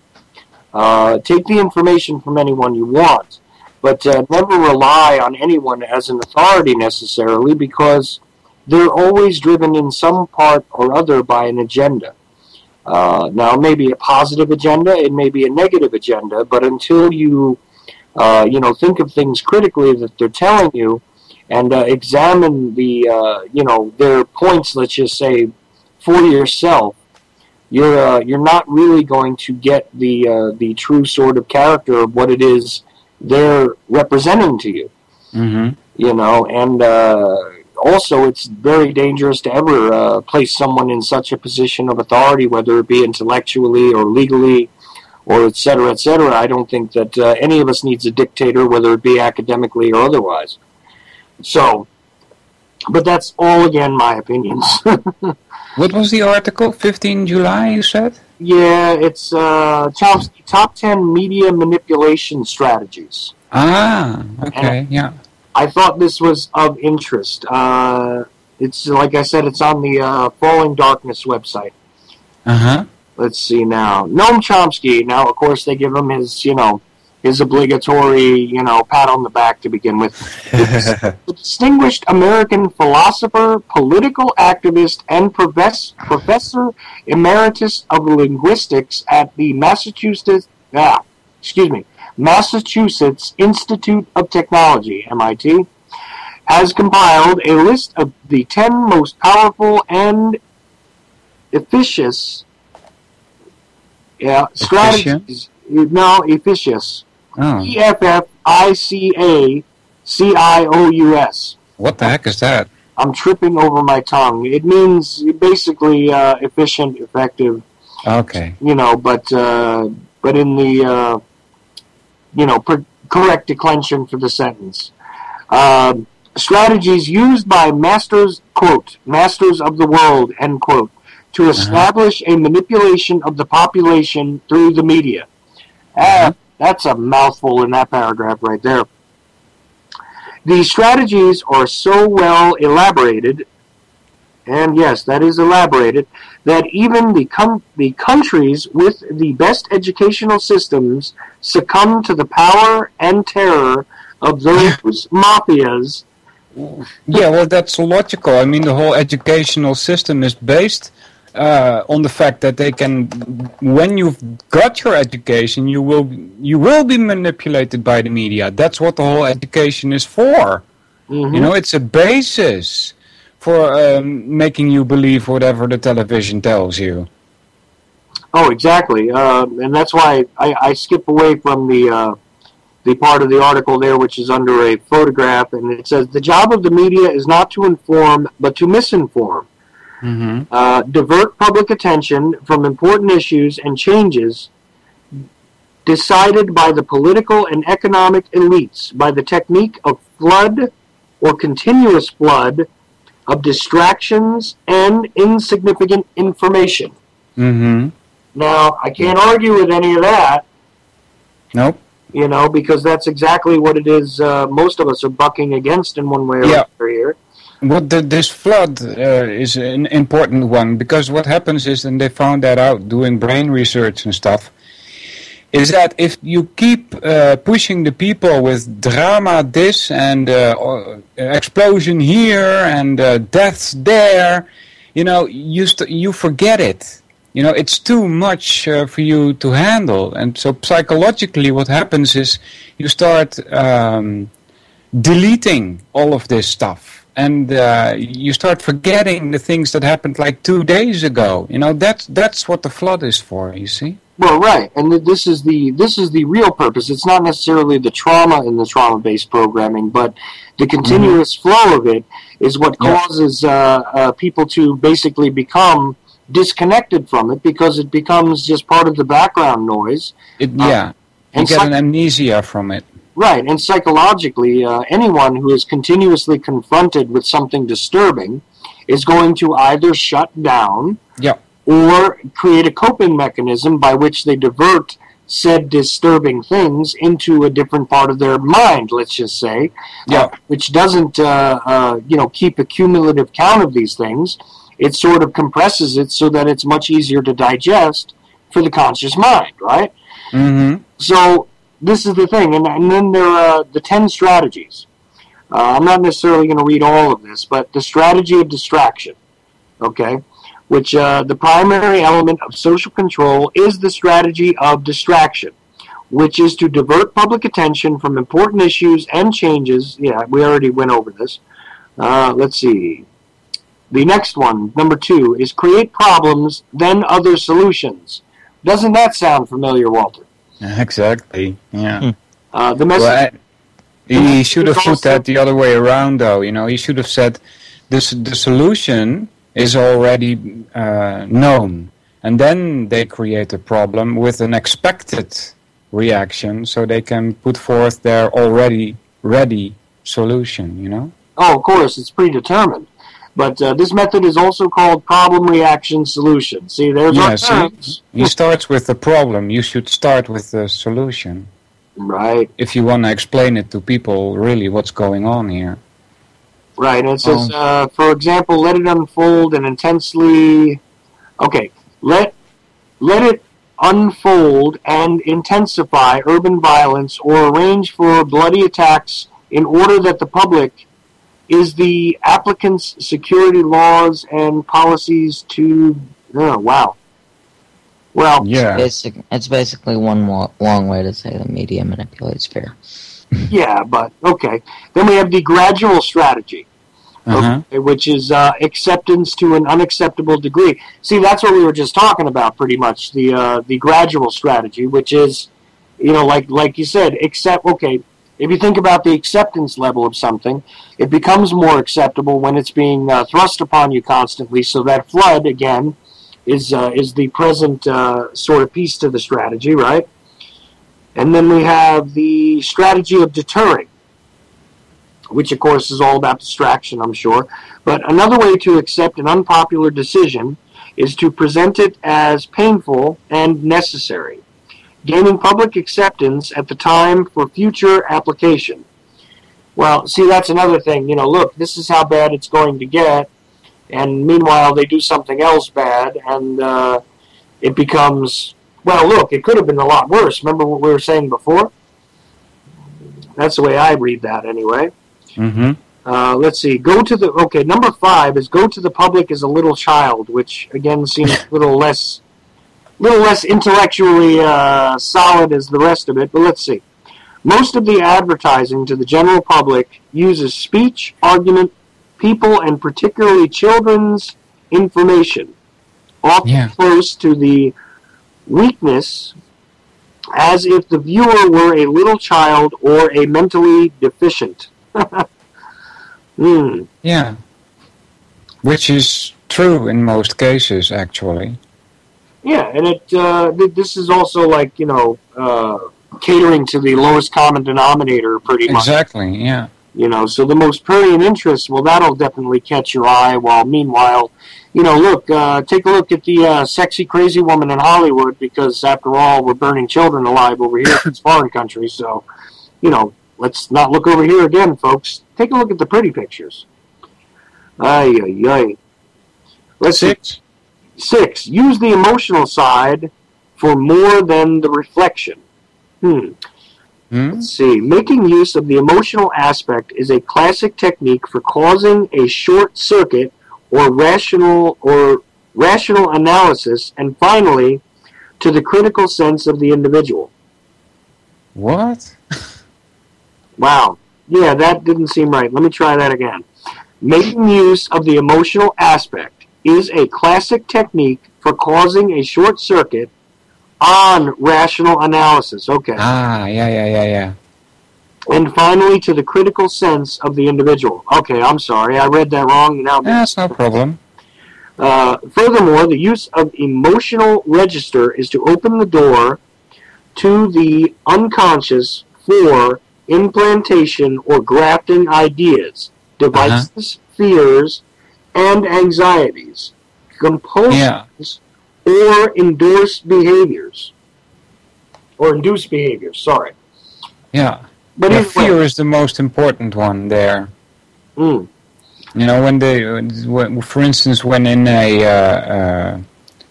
take the information from anyone you want, but never rely on anyone as an authority necessarily, because they're always driven in some part or other by an agenda. Now, it may be a positive agenda, it may be a negative agenda, but until you, think of things critically that they're telling you, and examine the, their points, let's just say, for yourself, you're not really going to get the true sort of character of what it is they're representing to you. Mm-hmm. And also, it's very dangerous to ever place someone in such a position of authority, whether it be intellectually or legally, or et cetera, et cetera. I don't think that any of us needs a dictator, whether it be academically or otherwise. So, but that's all, again, my opinions. What was the article? 15 July, you said? Yeah, it's Chomsky, Top 10 Media Manipulation Strategies. Ah, okay, yeah. I thought this was of interest. It's, like I said, it's on the Falling Darkness website. Uh-huh. Let's see now. Noam Chomsky. Now, of course, they give him his, his obligatory, pat on the back to begin with. A distinguished American philosopher, political activist, and professor emeritus of linguistics at the Massachusetts Institute of Technology, MIT, has compiled a list of the 10 most powerful and efficacious strategies. No, efficacious. Oh. EFFICACIOUS. What the heck is that? I'm tripping over my tongue. It means basically efficient, effective. Okay. But in the correct declension for the sentence. Strategies used by masters, quote, masters of the world, end quote, to establish a manipulation of the population through the media. That's a mouthful in that paragraph right there. These strategies are so well elaborated, and yes, that is elaborated, that even the countries with the best educational systems succumb to the power and terror of those mafias. Yeah, well, that's logical. I mean, the whole educational system is based on the fact that they can, when you've got your education, you will be manipulated by the media. That's what the whole education is for. Mm-hmm. It's a basis for making you believe whatever the television tells you. Oh, exactly. And that's why I skip away from the part of the article there which is under a photograph, and it says, the job of the media is not to inform, but to misinform. Mm-hmm. Divert public attention from important issues and changes decided by the political and economic elites by the technique of flood or continuous flood of distractions and insignificant information. Mm-hmm. Now, I can't argue with any of that. Nope. Because that's exactly what it is most of us are bucking against in one way or another here. Well, this flood is an important one, because what happens is, and they found that out doing brain research and stuff, is that if you keep pushing the people with drama this and explosion here and deaths there, you forget it. It's too much for you to handle. And so psychologically what happens is you start deleting all of this stuff. And you start forgetting the things that happened like 2 days ago. That's what the flood is for, you see? Well, right, and this is the real purpose. It's not necessarily the trauma in the trauma-based programming, but the continuous flow of it is what causes people to basically become disconnected from it because it becomes just part of the background noise. You get an amnesia from it. Right, and psychologically, anyone who is continuously confronted with something disturbing is going to either shut down or create a coping mechanism by which they divert said disturbing things into a different part of their mind, let's just say, which doesn't keep a cumulative count of these things. It sort of compresses it so that it's much easier to digest for the conscious mind, right? Mm-hmm. So this is the thing, and then there are the 10 strategies. I'm not necessarily going to read all of this, but the strategy of distraction, okay, which the primary element of social control is the strategy of distraction, which is to divert public attention from important issues and changes. Yeah, we already went over this. Let's see. The next one, number 2, is create problems, then other solutions. Doesn't that sound familiar, Walter? Exactly, yeah. The message... He should have put that the other way around, though. He should have said the solution is already known, and then they create a problem with an expected reaction, so they can put forth their already ready solution. Oh, of course, it's predetermined. But this method is also called problem, reaction, solution. See, there's our terms. He starts with the problem. You should start with the solution. Right. If you want to explain it to people, really, what's going on here. Right, and it says, for example, let it unfold and intensely... Okay, let it unfold and intensify urban violence or arrange for bloody attacks in order that the public is the applicant's security laws and policies to... Oh, wow. Well, yeah. It's basically one long way to say the media manipulates fear. Yeah, but, okay. Then we have the gradual strategy, okay, which is acceptance to an unacceptable degree. See, that's what we were just talking about, pretty much, the gradual strategy, which is, like you said, if you think about the acceptance level of something, it becomes more acceptable when it's being thrust upon you constantly, so that flood, again, is the present sort of piece to the strategy, right? And then we have the strategy of deterring, which, of course, is all about distraction, I'm sure. But another way to accept an unpopular decision is to present it as painful and necessary, gaining public acceptance at the time for future application. Well, see, that's another thing. Look, this is how bad it's going to get. And meanwhile, they do something else bad, and it becomes, well, look, it could have been a lot worse. Remember what we were saying before? That's the way I read that, anyway. Mm-hmm. Let's see. Number 5 is go to the public as a little child, which, again, seems a little less intellectually solid as the rest of it, but let's see. Most of the advertising to the general public uses speech, argument, people, and particularly children's information, often close to the weakness, as if the viewer were a little child or a mentally deficient. Yeah. Which is true in most cases, actually. Yeah, and this is also like, catering to the lowest common denominator pretty much. Exactly, yeah. So the most prurient interest, well, that'll definitely catch your eye, while meanwhile, look, take a look at the sexy, crazy woman in Hollywood, because after all, we're burning children alive over here in this foreign country, so, let's not look over here again, folks. Take a look at the pretty pictures. Ay, ay, ay. Let's see. 6. Use the emotional side for more than the reflection. Let's see. Making use of the emotional aspect is a classic technique for causing a short circuit or rational analysis, and finally, to the critical sense of the individual. What? Wow. Yeah, that didn't seem right. Let me try that again. Making use of the emotional aspect is a classic technique for causing a short circuit on rational analysis. Okay. Yeah. And finally, to the critical sense of the individual. Okay, I'm sorry. I read that wrong. Now, that's no problem. Furthermore, the use of emotional register is to open the door to the unconscious for implantation or grafting ideas, devices, fears, and anxieties, compulsions, or induced behaviors. Sorry. Yeah. But fear is the most important one there. You know, for instance, when in a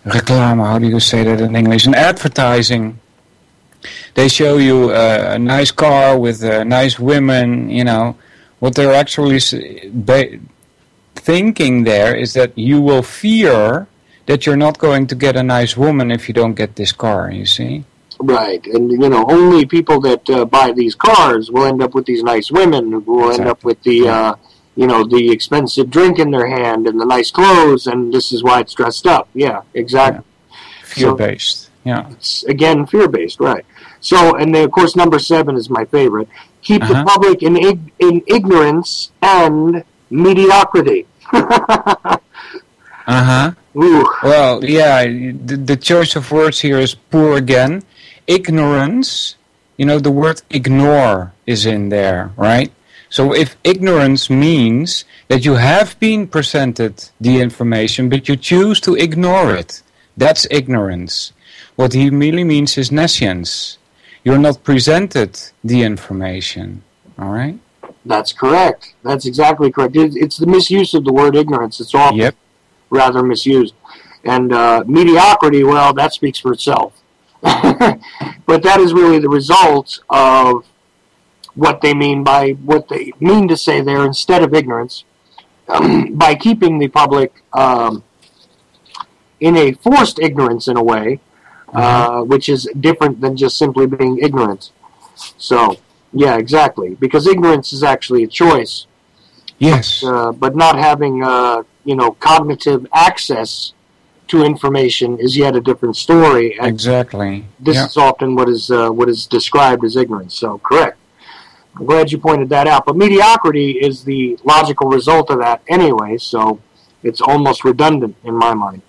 reclame, how do you say that in English? In advertising, they show you a nice car with nice women, you know, what they're actually thinking there is that you will fear that you're not going to get a nice woman if you don't get this car, you see? Right, and, you know, only people that buy these cars will end up with these nice women, who will end up with the, you know, the expensive drink in their hand and the nice clothes, and this is why it's dressed up. Yeah, exactly. Yeah. Fear-based, It's, again, fear-based, right. So, and then, of course, number 7 is my favorite. Keep the public in ignorance and mediocrity. Well, yeah, the choice of words here is poor again. Ignorance, you know, the word ignore is in there, right? So if ignorance means that you have been presented the information, but you choose to ignore it, that's ignorance. What he really means is nescience. You're not presented the information, all right? That's correct. That's exactly correct. It's the misuse of the word ignorance. It's all rather misused. And mediocrity, well, that speaks for itself. But that is really the result of what they mean to say there instead of ignorance, by keeping the public in a forced ignorance in a way, which is different than just simply being ignorant. So, yeah, exactly. Because ignorance is actually a choice. Yes. But not having, you know, cognitive access to information is yet a different story. And exactly. This is often what is described as ignorance. So, correct. I'm glad you pointed that out. But mediocrity is the logical result of that anyway, so it's almost redundant in my mind.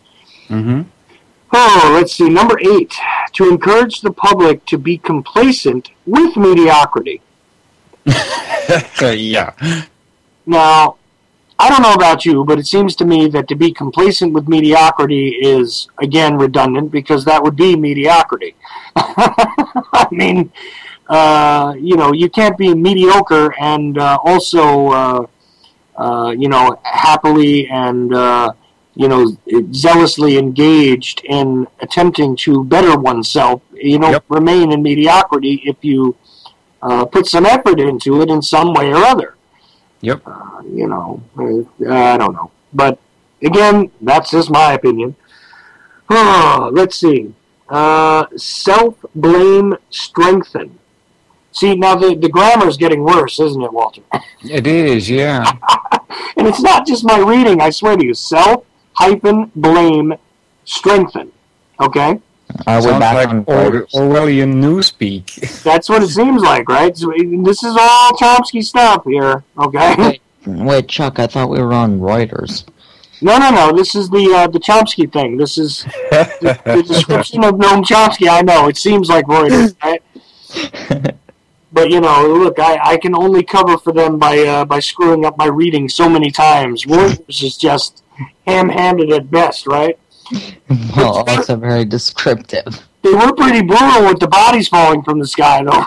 Oh, let's see. Number 8, to encourage the public to be complacent with mediocrity. Yeah. Now, I don't know about you, but it seems to me that to be complacent with mediocrity is, again, redundant, because that would be mediocrity. I mean, you know, you can't be mediocre and also, you know, happily and, you know, zealously engaged in attempting to better oneself. You know, remain in mediocrity if you put some effort into it in some way or other. Yep. You know, I don't know. But, again, that's just my opinion. Let's see. Self-blame strengthen. See, now the grammar is getting worse, isn't it, Walter? It is, yeah. And it's not just my reading, I swear to you. Self-blame strengthen. Okay? Sounds like Orwellian newspeak. That's what it seems like, right? So this is all Chomsky stuff here, okay? Wait, Chuck, I thought we were on Reuters. No. This is the Chomsky thing. This is the description of Noam Chomsky. I know, it seems like Reuters, right? But, you know, look, I can only cover for them by screwing up my reading so many times. Reuters is just ham-handed at best, right? Well, also very descriptive. They were pretty brutal with the bodies falling from the sky, though.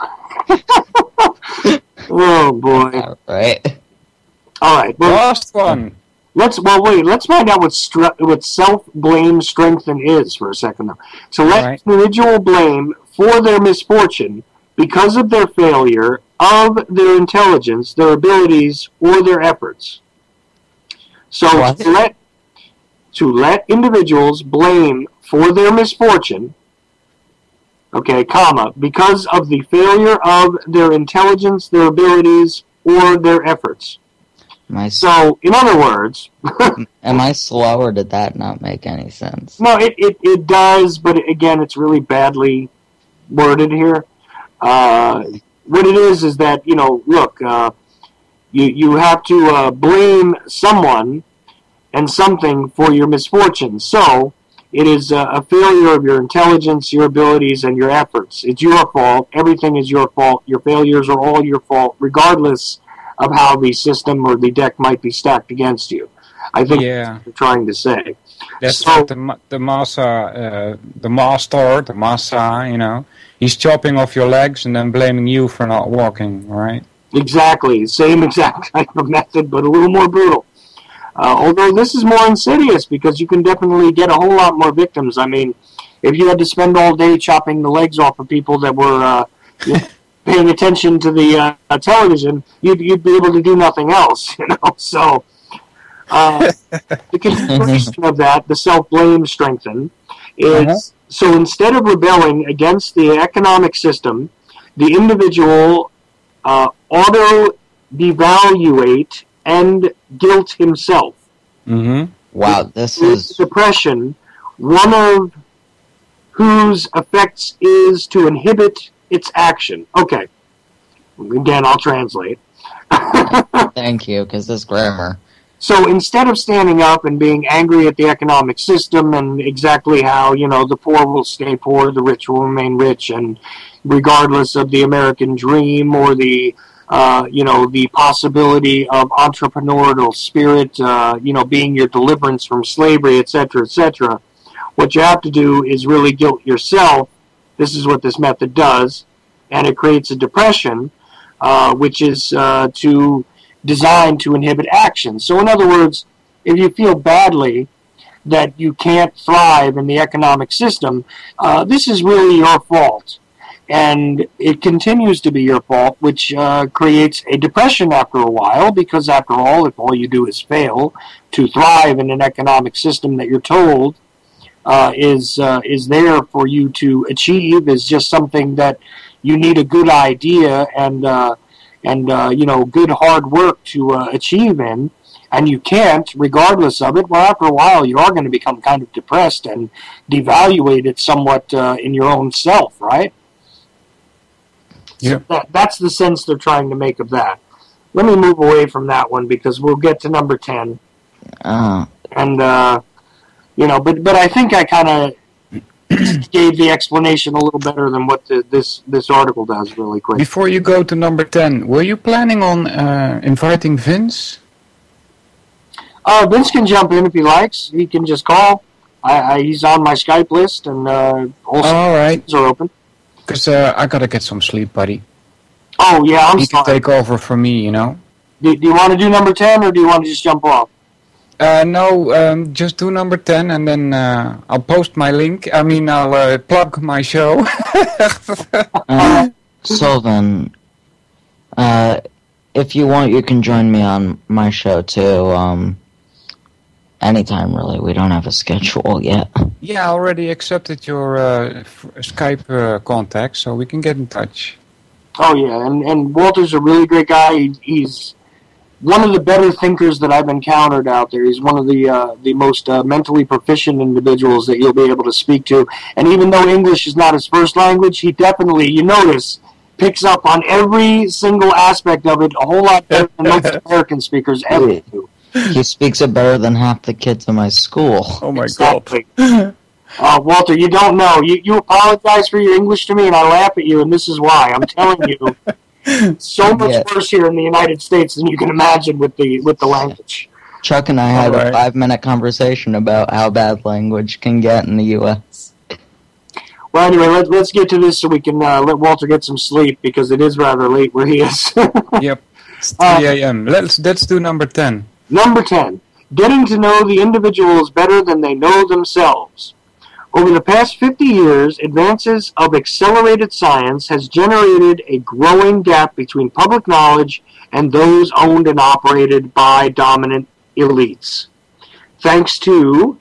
Oh, boy. All right. All right. Well, last one. Let's find out what self-blame strengthen is for a second, though. So let individual blame for their misfortune because of their failure of their intelligence, their abilities, or their efforts. So to let individuals blame for their misfortune, okay, comma, because of the failure of their intelligence, their abilities, or their efforts. So, in other words... Am I slow, or did that not make any sense? No, it does, but again, it's really badly worded here. What it is that, look, you have to blame someone and something for your misfortune. So, it is a failure of your intelligence, your abilities, and your efforts. It's your fault. Everything is your fault. Your failures are all your fault, regardless of how the system or the deck might be stacked against you. I think that's what you're trying to say. That's like the master, he's chopping off your legs and then blaming you for not walking, right? Exactly. Same exact type of method, but a little more brutal. Although this is more insidious because you can definitely get a whole lot more victims. I mean, if you had to spend all day chopping the legs off of people that were paying attention to the television, you'd be able to do nothing else, So the continuation of that, the self-blame strengthen, is so instead of rebelling against the economic system, the individual auto-devaluate and guilt himself. Mm-hmm. Wow, this is... Depression, one of whose effects is to inhibit its action. Okay. Again, I'll translate. Thank you, because this grammar. So instead of standing up and being angry at the economic system and exactly how, the poor will stay poor, the rich will remain rich, and regardless of the American dream or the the possibility of entrepreneurial spirit, being your deliverance from slavery, etc., etc., what you have to do is really guilt yourself. This is what this method does, and it creates a depression, which is designed to inhibit action. So in other words, if you feel badly that you can't thrive in the economic system, this is really your fault. And it continues to be your fault, which creates a depression after a while, because after all, if all you do is fail to thrive in an economic system that you're told is there for you to achieve, is just something that you need a good idea and good hard work to achieve in, and you can't, regardless of it, well, after a while, you are going to become kind of depressed and devaluate it somewhat in your own self, right? Yeah. So that's the sense they're trying to make of that. Let me move away from that one because we'll get to number 10. And, but I think I kind of gave the explanation a little better than what this article does really quick. Before you go to number 10, were you planning on inviting Vince? Vince can jump in if he likes. He can just call. He's on my Skype list, and also all right. are open. Because I gotta get some sleep, buddy. Oh, yeah, I'm sorry. He can take over for me, Do you want to do number 10, or do you want to just jump off? No, just do number 10, and then I'll post my link. I'll plug my show. Sylvan, if you want, you can join me on my show, too. Anytime, really. We don't have a schedule yet. Yeah, I already accepted your Skype contact, so we can get in touch. Oh, yeah, and Walter's a really great guy. He's one of the better thinkers that I've encountered out there. He's one of the most mentally proficient individuals that you'll be able to speak to. And even though English is not his first language, he definitely, you notice, picks up on every single aspect of it a whole lot better than most American speakers ever do. He speaks it better than half the kids in my school. Oh, my God. Walter, you don't know. You apologize for your English to me, and I laugh at you, and this is why. I'm telling you, so much worse here in the United States than you can imagine with the language. Chuck and I had a 5-minute conversation about how bad language can get in the U.S. Well, anyway, let's get to this so we can let Walter get some sleep, because it is rather late where he is. Yep. It's 3 a.m. Let's do number 10. Number 10. getting to know the individuals better than they know themselves. Over the past 50 years, advances of accelerated science has generated a growing gap between public knowledge and those owned and operated by dominant elites. Thanks to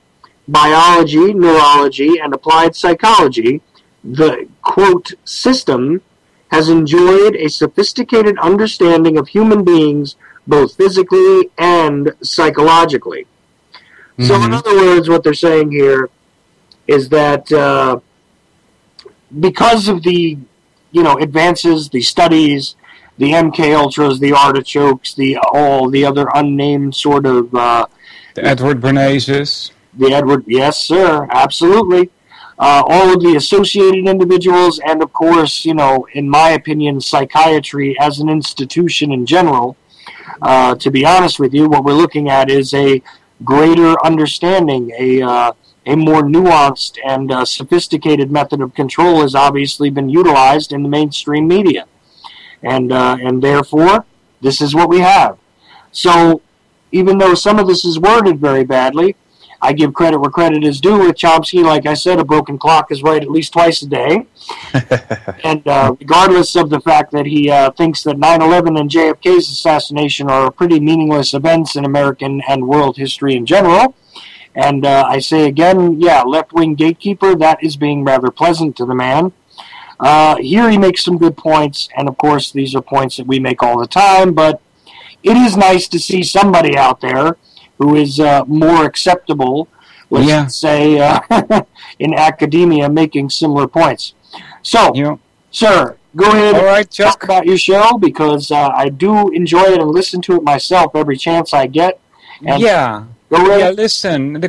biology, neurology, and applied psychology, the, quote, system has enjoyed a sophisticated understanding of human beings both physically and psychologically. Mm-hmm. So in other words, what they're saying here is that because of the, advances, the studies, the MK Ultras, the artichokes, all the other unnamed sort of... the Edward Bernays. Yes, sir, absolutely. All of the associated individuals, and of course, in my opinion, psychiatry as an institution in general. To be honest with you, what we're looking at is a greater understanding, a more nuanced and sophisticated method of control has obviously been utilized in the mainstream media. And therefore, this is what we have. So, even though some of this is worded very badly, I give credit where credit is due with Chomsky. Like I said, a broken clock is right at least twice a day. And regardless of the fact that he thinks that 9/11 and JFK's assassination are pretty meaningless events in American and world history in general. And I say again, left-wing gatekeeper, that is being rather pleasant to the man. Here he makes some good points, and of course these are points that we make all the time, but it is nice to see somebody out there who is more acceptable, let's say, in academia, making similar points. So, sir, go ahead and talk about your show, because I do enjoy it and listen to it myself every chance I get. And listen,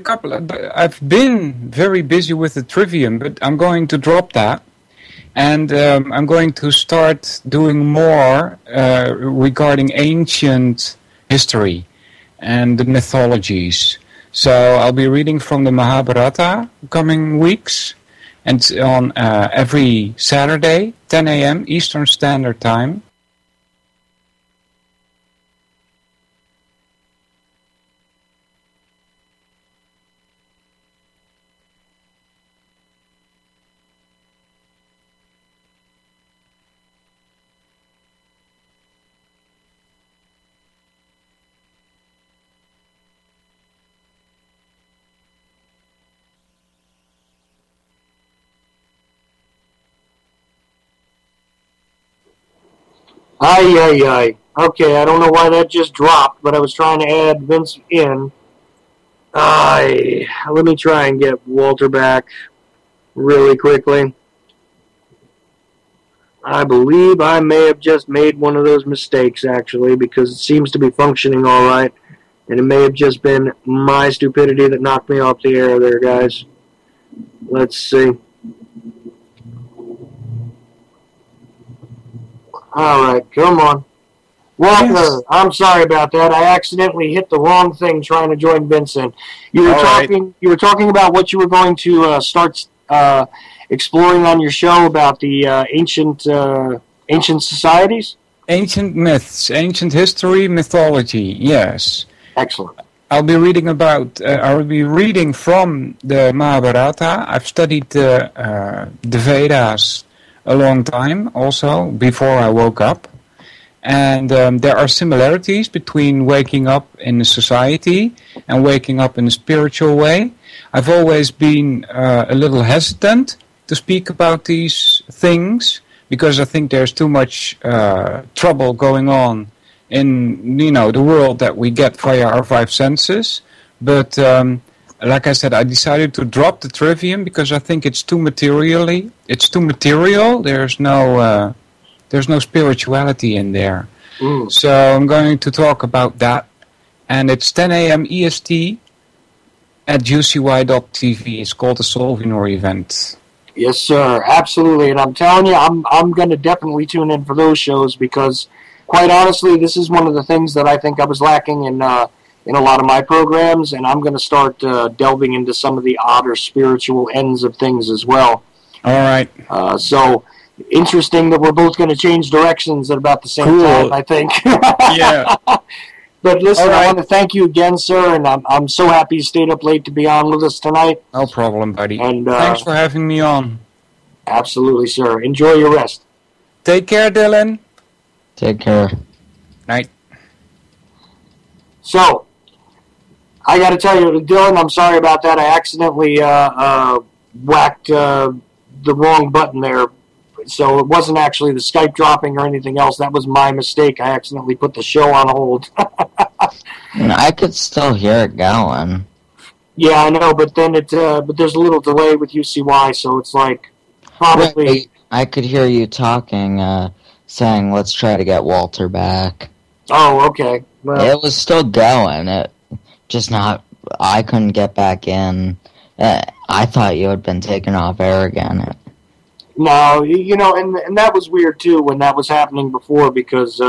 I've been very busy with the Trivium, but I'm going to drop that. And I'm going to start doing more regarding ancient history and the mythologies. So I'll be reading from the Mahabharata coming weeks, and on every Saturday, 10 a.m. Eastern Standard Time. Aye. Okay, I don't know why that just dropped, but I was trying to add Vince in. Let me try and get Walter back really quickly. I believe I may have just made one of those mistakes, actually, because it seems to be functioning all right, and it may have just been my stupidity that knocked me off the air there, guys. Let's see. All right, come on. Walter, yes. I'm sorry about that. I accidentally hit the wrong thing trying to join Vincent. You were talking about what you were going to start exploring on your show about the ancient societies? Ancient myths, ancient history, mythology, yes. Excellent. I'll be reading from the Mahabharata. I've studied the Vedas a long time also, before I woke up. And there are similarities between waking up in a society and waking up in a spiritual way. I've always been a little hesitant to speak about these things, because I think there's too much trouble going on in the world that we get via our five senses. But like I said, I decided to drop the Trivium because I think it's too material. There's no spirituality in there. So I'm going to talk about that. And it's 10 a.m. EST at juicy.tv. It's called the Solvinor event. Yes, sir. Absolutely. And I'm telling you, I'm going to definitely tune in for those shows, because, quite honestly, this is one of the things that I think I was lacking in a lot of my programs, and I'm going to start delving into some of the odder spiritual ends of things as well. All right. So, interesting that we're both going to change directions at about the same time, I think. Yeah. But listen, I want to thank you again, sir, and I'm so happy you stayed up late to be on with us tonight. No problem, buddy. And thanks for having me on. Absolutely, sir. Enjoy your rest. Take care, Dylan. Take care. Night. So, I got to tell you, Dylan, I'm sorry about that. I accidentally whacked the wrong button there. So it wasn't actually the Skype dropping or anything else. That was my mistake. I accidentally put the show on hold. I could still hear it going. Yeah, I know, but then but there's a little delay with UCY, so it's like probably. Right, I could hear you talking, saying, "Let's try to get Walter back." Oh, okay. Well, it was still going. It just not. I couldn't get back in. I thought you had been taken off air again. No, and that was weird too when that was happening before because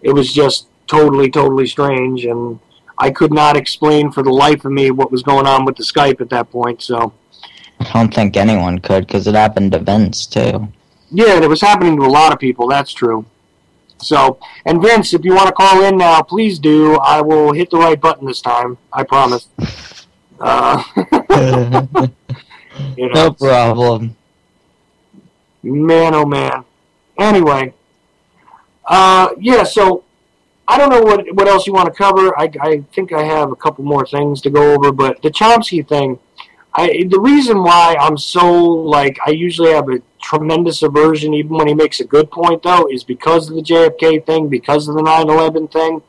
it was just totally strange, and I could not explain for the life of me what was going on with the Skype at that point. So I don't think anyone could because it happened to Vince too. Yeah, and it was happening to a lot of people. That's true. So, and Vince, if you want to call in now, please do. I will hit the right button this time. I promise. No problem. Man, oh man. Anyway, yeah. So I don't know what else you want to cover. I think I have a couple more things to go over, but the Chomsky thing. The reason why I'm so I usually have a tremendous aversion, even when he makes a good point, though, is because of the JFK thing, because of the 9/11 thing.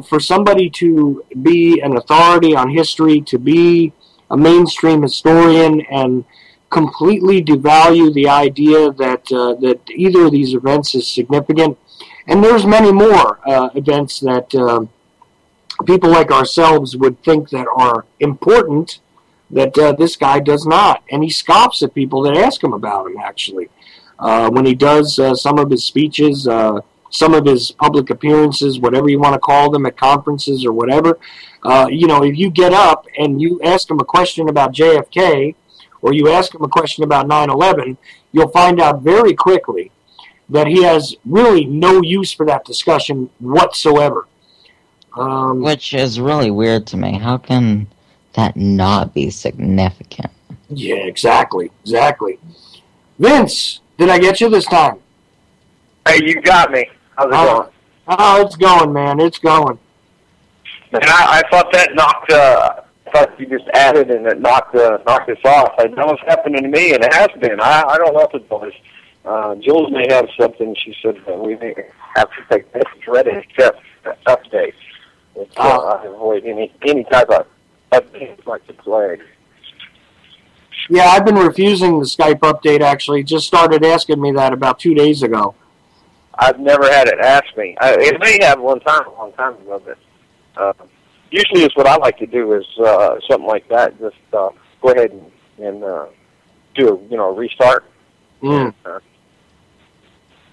For somebody to be an authority on history, to be a mainstream historian, and completely devalue the idea that either of these events is significant. And there's many more events that people like ourselves would think that are important that this guy does not. And he scoffs at people that ask him about him, actually. When he does some of his speeches, some of his public appearances, whatever you want to call them, at conferences or whatever, if you get up and you ask him a question about JFK, or you ask him a question about 9/11, you'll find out very quickly that he has really no use for that discussion whatsoever. Which is really weird to me. How can that not be significant? Yeah, exactly. Vince, did I get you this time? Hey, you got me. How's it going? Oh, it's going, man. It's going. And I thought that knocked... I thought you just added and it knocked us off. I know it's happening to me, and it has been. I don't know if it was. Jules may have something. She said that we may have to take this dreaded update. I avoid any type of updates like the plague. Yeah, I've been refusing the Skype update, actually. Just started asking me that about 2 days ago. I've never had it asked me. It may have a long time ago, but... usually, is what I like to do is something like that. Just go ahead and do a restart. Mm.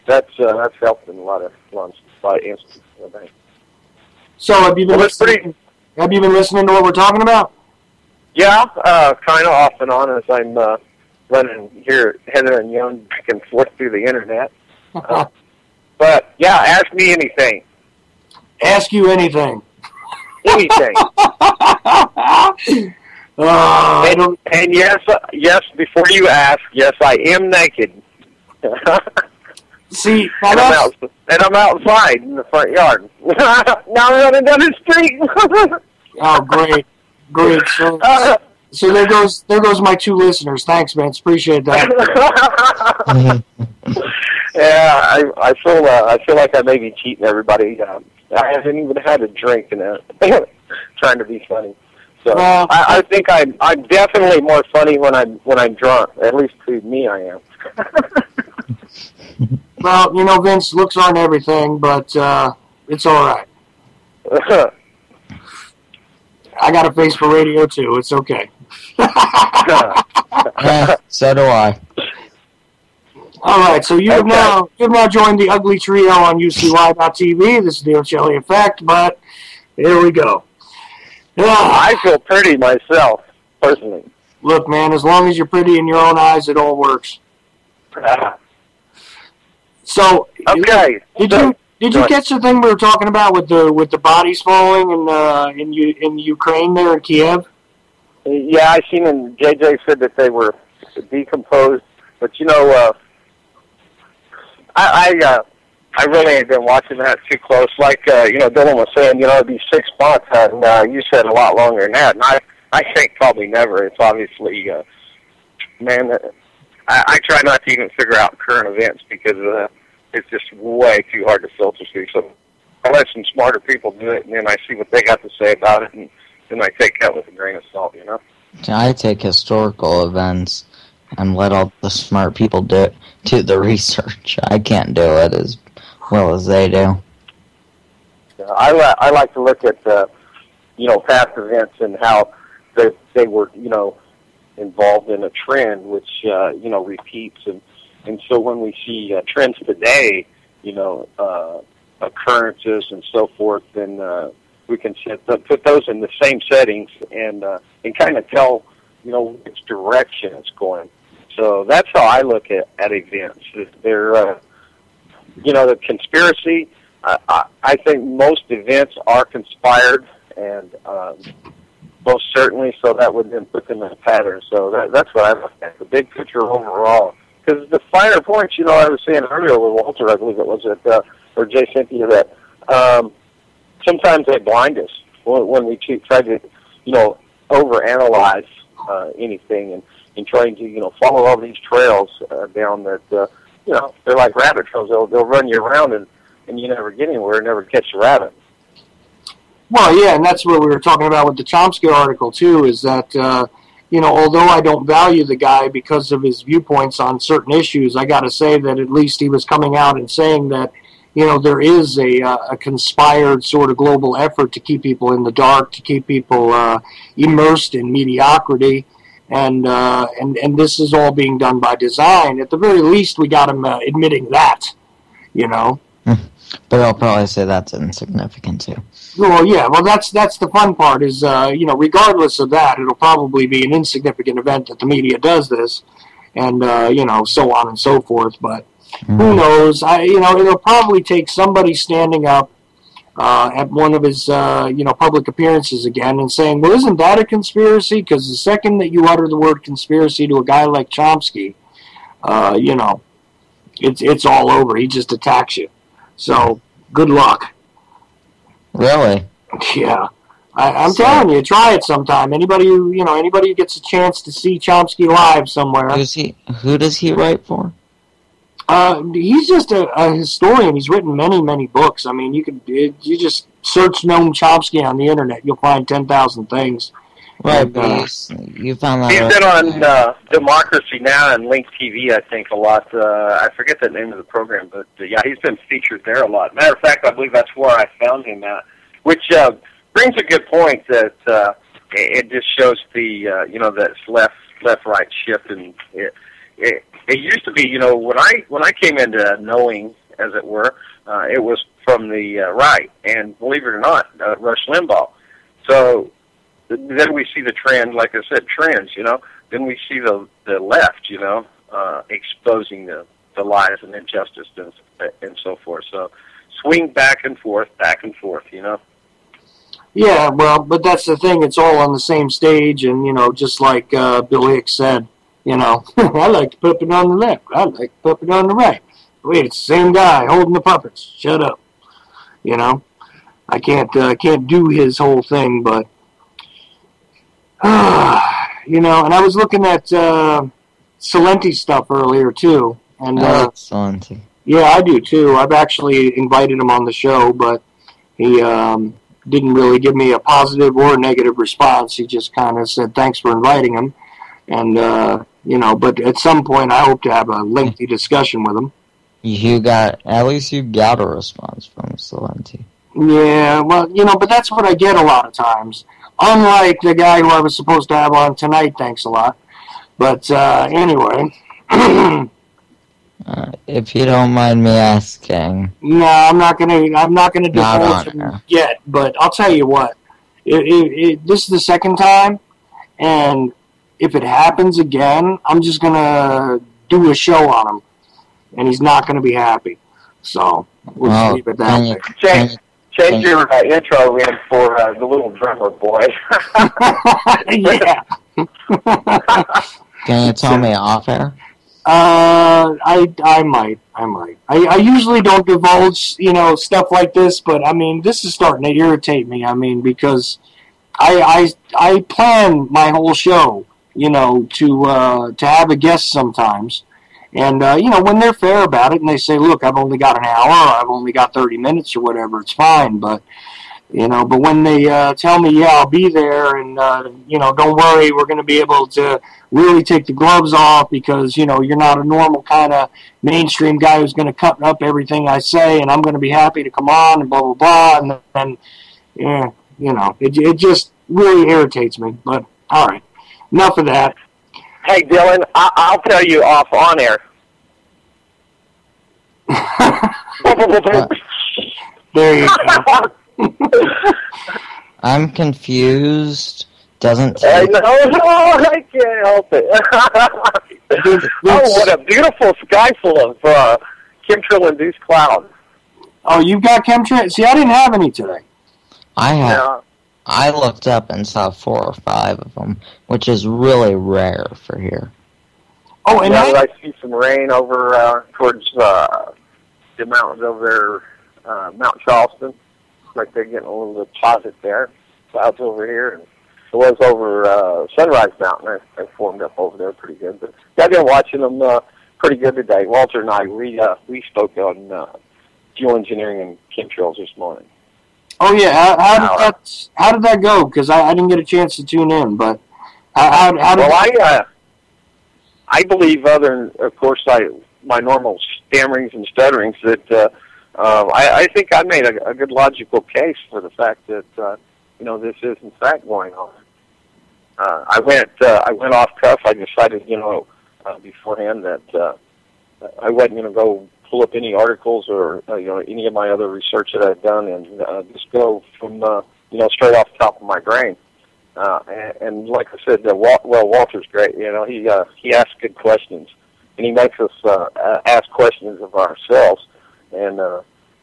That's helped in a lot of instances. I think. So have you been listening? Have you been listening to what we're talking about? Yeah, kind of off and on as I'm running here, Heather and Young back and forth through the internet. But yeah, ask me anything. Ask you anything. Anything. And yes, before you ask, yes, I am naked. See, and I'm outside in the front yard. Now I'm running down the street. Oh, great. So there goes my 2 listeners. Thanks, man. Appreciate that. Yeah, I feel like I may be cheating everybody. I haven't even had a drink and trying to be funny. So I think I'm definitely more funny when I'm drunk. At least to me, I am. Well, Vince, looks aren't everything, but it's all right. I got a face for radio too. It's okay. So do I. All right, so you've now joined the ugly trio on UCY.tv. This is the Ochelli Effect, but here we go. I feel pretty myself, personally. Look, man, as long as you're pretty in your own eyes, it all works. So, okay. Did Did you catch the thing we were talking about with the bodies falling in Ukraine there in Kiev? Yeah, I seen them. JJ said that they were decomposed, but I really ain't been watching that too close. Like Dylan was saying, it'd be 6 months, and you said a lot longer than that. And I think probably never. It's obviously, man. I try not to even figure out current events because it's just way too hard to filter through. So I let some smarter people do it, and then I see what they got to say about it, and then I take that with a grain of salt, I take historical events and let all the smart people do the research. I can't do it as well as they do. I like to look at past events and how they were involved in a trend which repeats, and so when we see trends today, occurrences and so forth, then we can put those in the same settings and kind of tell which direction it's going. So that's how I look at events. They're the conspiracy. I think most events are conspired, and most certainly, so that would then put them in a pattern. So that's what I look at, the big picture overall. Because the finer points, I was saying earlier with Walter, I believe it was, or Jay Cynthia, that sometimes they blind us when we try to, overanalyze anything and trying to, follow all these trails down that, they're like rabbit trails. They'll run you around and you never get anywhere and never catch a rabbit. Well, yeah, and that's what we were talking about with the Chomsky article, too, is that, although I don't value the guy because of his viewpoints on certain issues, I got to say that at least he was coming out and saying that, there is a conspired sort of global effort to keep people in the dark, to keep people immersed in mediocrity, and this is all being done by design. At the very least, we got him admitting that, But I'll probably say that's insignificant, too. Well, yeah, that's the fun part is, regardless of that, it'll probably be an insignificant event that the media does this, and, so on and so forth, but who knows? It'll probably take somebody standing up at one of his, public appearances again and saying, well, isn't that a conspiracy? Because the second that you utter the word conspiracy to a guy like Chomsky, it's all over. He just attacks you. So, good luck. Really? Yeah. I'm telling you, try it sometime. Anybody who gets a chance to see Chomsky live somewhere. Who does he write for? He's just a historian. He's written many, many books. I mean, you just search Noam Chomsky on the internet. You'll find 10,000 things. Right, but you found that. He's been on Democracy Now! And Link TV, I think, a lot. I forget the name of the program, but yeah, he's been featured there a lot. Matter of fact, I believe that's where I found him at, which brings a good point that it just shows the that left-right shift, and it used to be, when I came into knowing, as it were, it was from the right, and believe it or not, Rush Limbaugh. So then we see the trend, like I said, trends, Then we see the left, exposing the lies and injustice and so forth. So swing back and forth, Yeah, well, but that's the thing. It's all on the same stage, and, just like Bill Hicks said, I like to puppet on the left. I like to puppet on the right. Wait, it's the same guy holding the puppets. Shut up. I can't do his whole thing, but and I was looking at Salenti stuff earlier too, and I like Salenti. Yeah, I do too. I've actually invited him on the show, but he didn't really give me a positive or negative response. He just kind of said thanks for inviting him, and but at some point I hope to have a lengthy discussion with him. At least you got a response from Salenti. Yeah, well, but that's what I get a lot of times. Unlike the guy who I was supposed to have on tonight, thanks a lot. But anyway. If you don't mind me asking. No, I'm not gonna divulge him yet. But I'll tell you what. This is the second time, and if it happens again, I'm just gonna do a show on him, and he's not gonna be happy. So we'll just leave it that way. Change your intro in for the little drummer boy. Yeah. Can you tell me off air? I might. I usually don't divulge, stuff like this, but I mean, this is starting to irritate me. I mean, because I plan my whole show, to have a guest sometimes. And, when they're fair about it and they say, look, I've only got an hour, or I've only got 30 minutes or whatever, it's fine. But when they tell me, yeah, I'll be there and, don't worry, we're going to be able to really take the gloves off because, you're not a normal kind of mainstream guy who's going to cut up everything I say and I'm going to be happy to come on and blah, blah, blah. And then, it just really irritates me. But, all right, enough of that. Hey, Dylan, I'll tell you off on air. There you go. I'm confused. Doesn't take... No, I can't help it. Oh, what a beautiful sky full of chemtrail-induced clouds. Oh, you've got chemtrail? See, I didn't have any today. I have. Yeah. I looked up and saw 4 or 5 of them, which is really rare for here. Oh, and I see some rain over towards the mountains over there, Mount Charleston. Like they're getting a little deposit there. Clouds over here, and it was over Sunrise Mountain. I formed up over there pretty good. But I've been watching them pretty good today. Walter and I, we spoke on geoengineering and chemtrails this morning. Oh yeah, how did that go? Because I didn't get a chance to tune in, but how did I believe, other than of course my normal stammerings and stutterings, that I think I made a good logical case for the fact that this is in fact going on. I went off cuff. I decided beforehand that I wasn't going to go pull up any articles or any of my other research that I've done and just go from straight off the top of my brain. And like I said, Walter's great. He asks good questions and he makes us ask questions of ourselves. And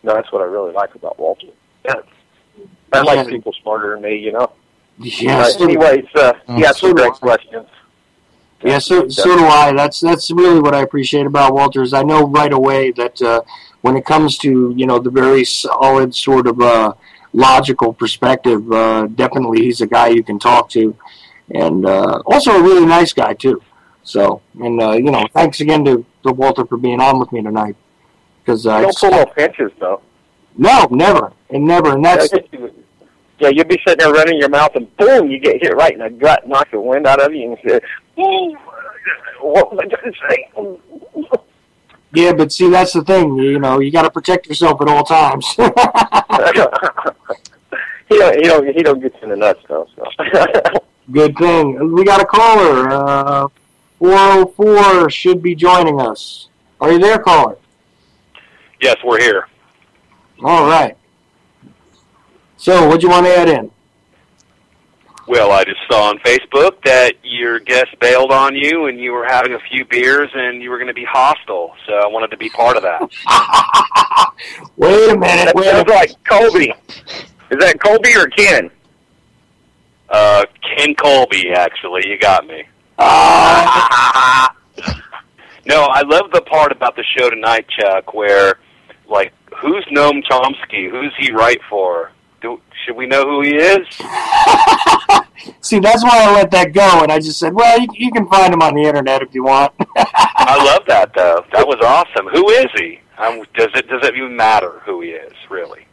that's what I really like about Walter. Yeah. I like people smarter than me. Yes. Anyways, he asks some great questions. Yeah, so do I. That's really what I appreciate about Walter is I know right away that when it comes to the very solid sort of logical perspective, definitely he's a guy you can talk to, and also a really nice guy too. So, and thanks again to Walter for being on with me tonight. Because you don't pull no pinches though. No, never, and that's. Yeah, you'd be sitting there running your mouth, and boom, you get hit right in the gut, knock the wind out of you, and you say, what am I going to say? Yeah, but see, that's the thing. You got to protect yourself at all times. He don't get you in the nuts, though. So. Good thing. We got a caller. 404 should be joining us. Are you there, caller? Yes, we're here. All right. So, what do you want to add in? Well, I just saw on Facebook that your guest bailed on you and you were having a few beers and you were going to be hostile, so I wanted to be part of that. Wait a minute. That sounds like Colby. Is that Colby or Ken? Ken Colby, actually. You got me. No, I love the part about the show tonight, Chuck, where, who's Noam Chomsky? Who's he write for? Should we know who he is? See, that's why I let that go, and I just said, well, you can find him on the internet if you want. I love that, though. That was awesome. Who is he? Does it even matter who he is, really?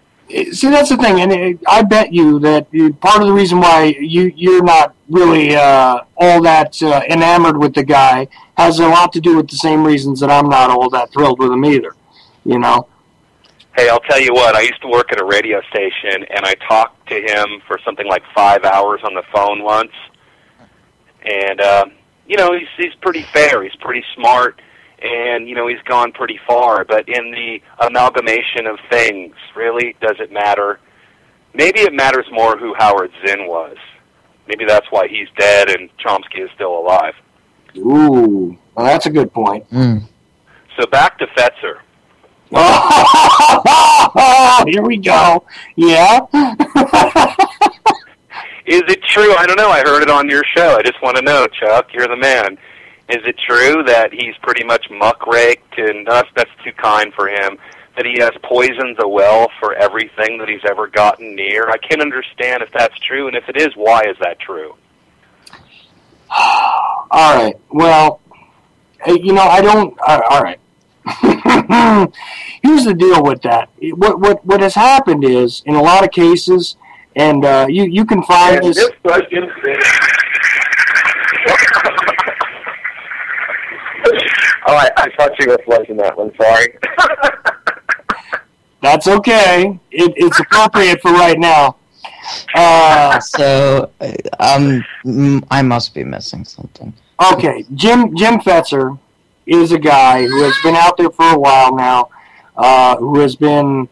See, that's the thing, and I bet you that part of the reason why you're not really all that enamored with the guy has a lot to do with the same reasons that I'm not all that thrilled with him either, Hey, I'll tell you what, I used to work at a radio station, and I talked to him for something like 5 hours on the phone once. And, he's pretty fair, he's pretty smart, and, he's gone pretty far. But in the amalgamation of things, really, does it matter? Maybe it matters more who Howard Zinn was. Maybe that's why he's dead and Chomsky is still alive. Ooh, well, that's a good point. So back to Fetzer. Oh, here we go. Yeah. Is it true? I don't know. I heard it on your show. I just want to know, Chuck. You're the man. Is it true that he's pretty much muckraked, and that's too kind for him, that he has poisoned the well for everything that he's ever gotten near? I can't understand if that's true, and if it is, why is that true? All right. Well, I don't... all right. Here's the deal with that. What has happened is, in a lot of cases, and you can find this... question... Oh, I thought you were flushing that one. Sorry. That's okay. It's appropriate for right now. So, I must be missing something. Okay, Jim Fetzer is a guy who has been out there for a while now, who has been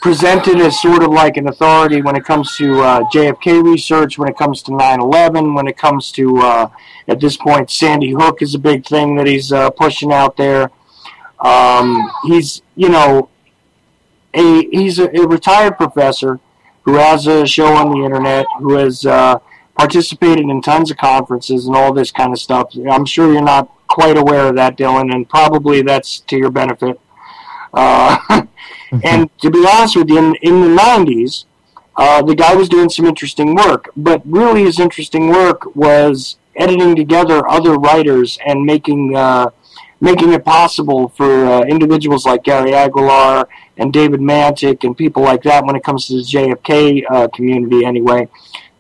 presented as sort of like an authority when it comes to JFK research, when it comes to 9/11, when it comes to, at this point, Sandy Hook is a big thing that he's pushing out there. He's a retired professor who has a show on the internet, who has participated in tons of conferences and all this kind of stuff. I'm sure you're not quite aware of that, Dylan, and probably that's to your benefit. And to be honest with you, in the 90s, the guy was doing some interesting work, but really his interesting work was editing together other writers and making it possible for individuals like Gary Aguilar and David Mantic and people like that, when it comes to the JFK community anyway,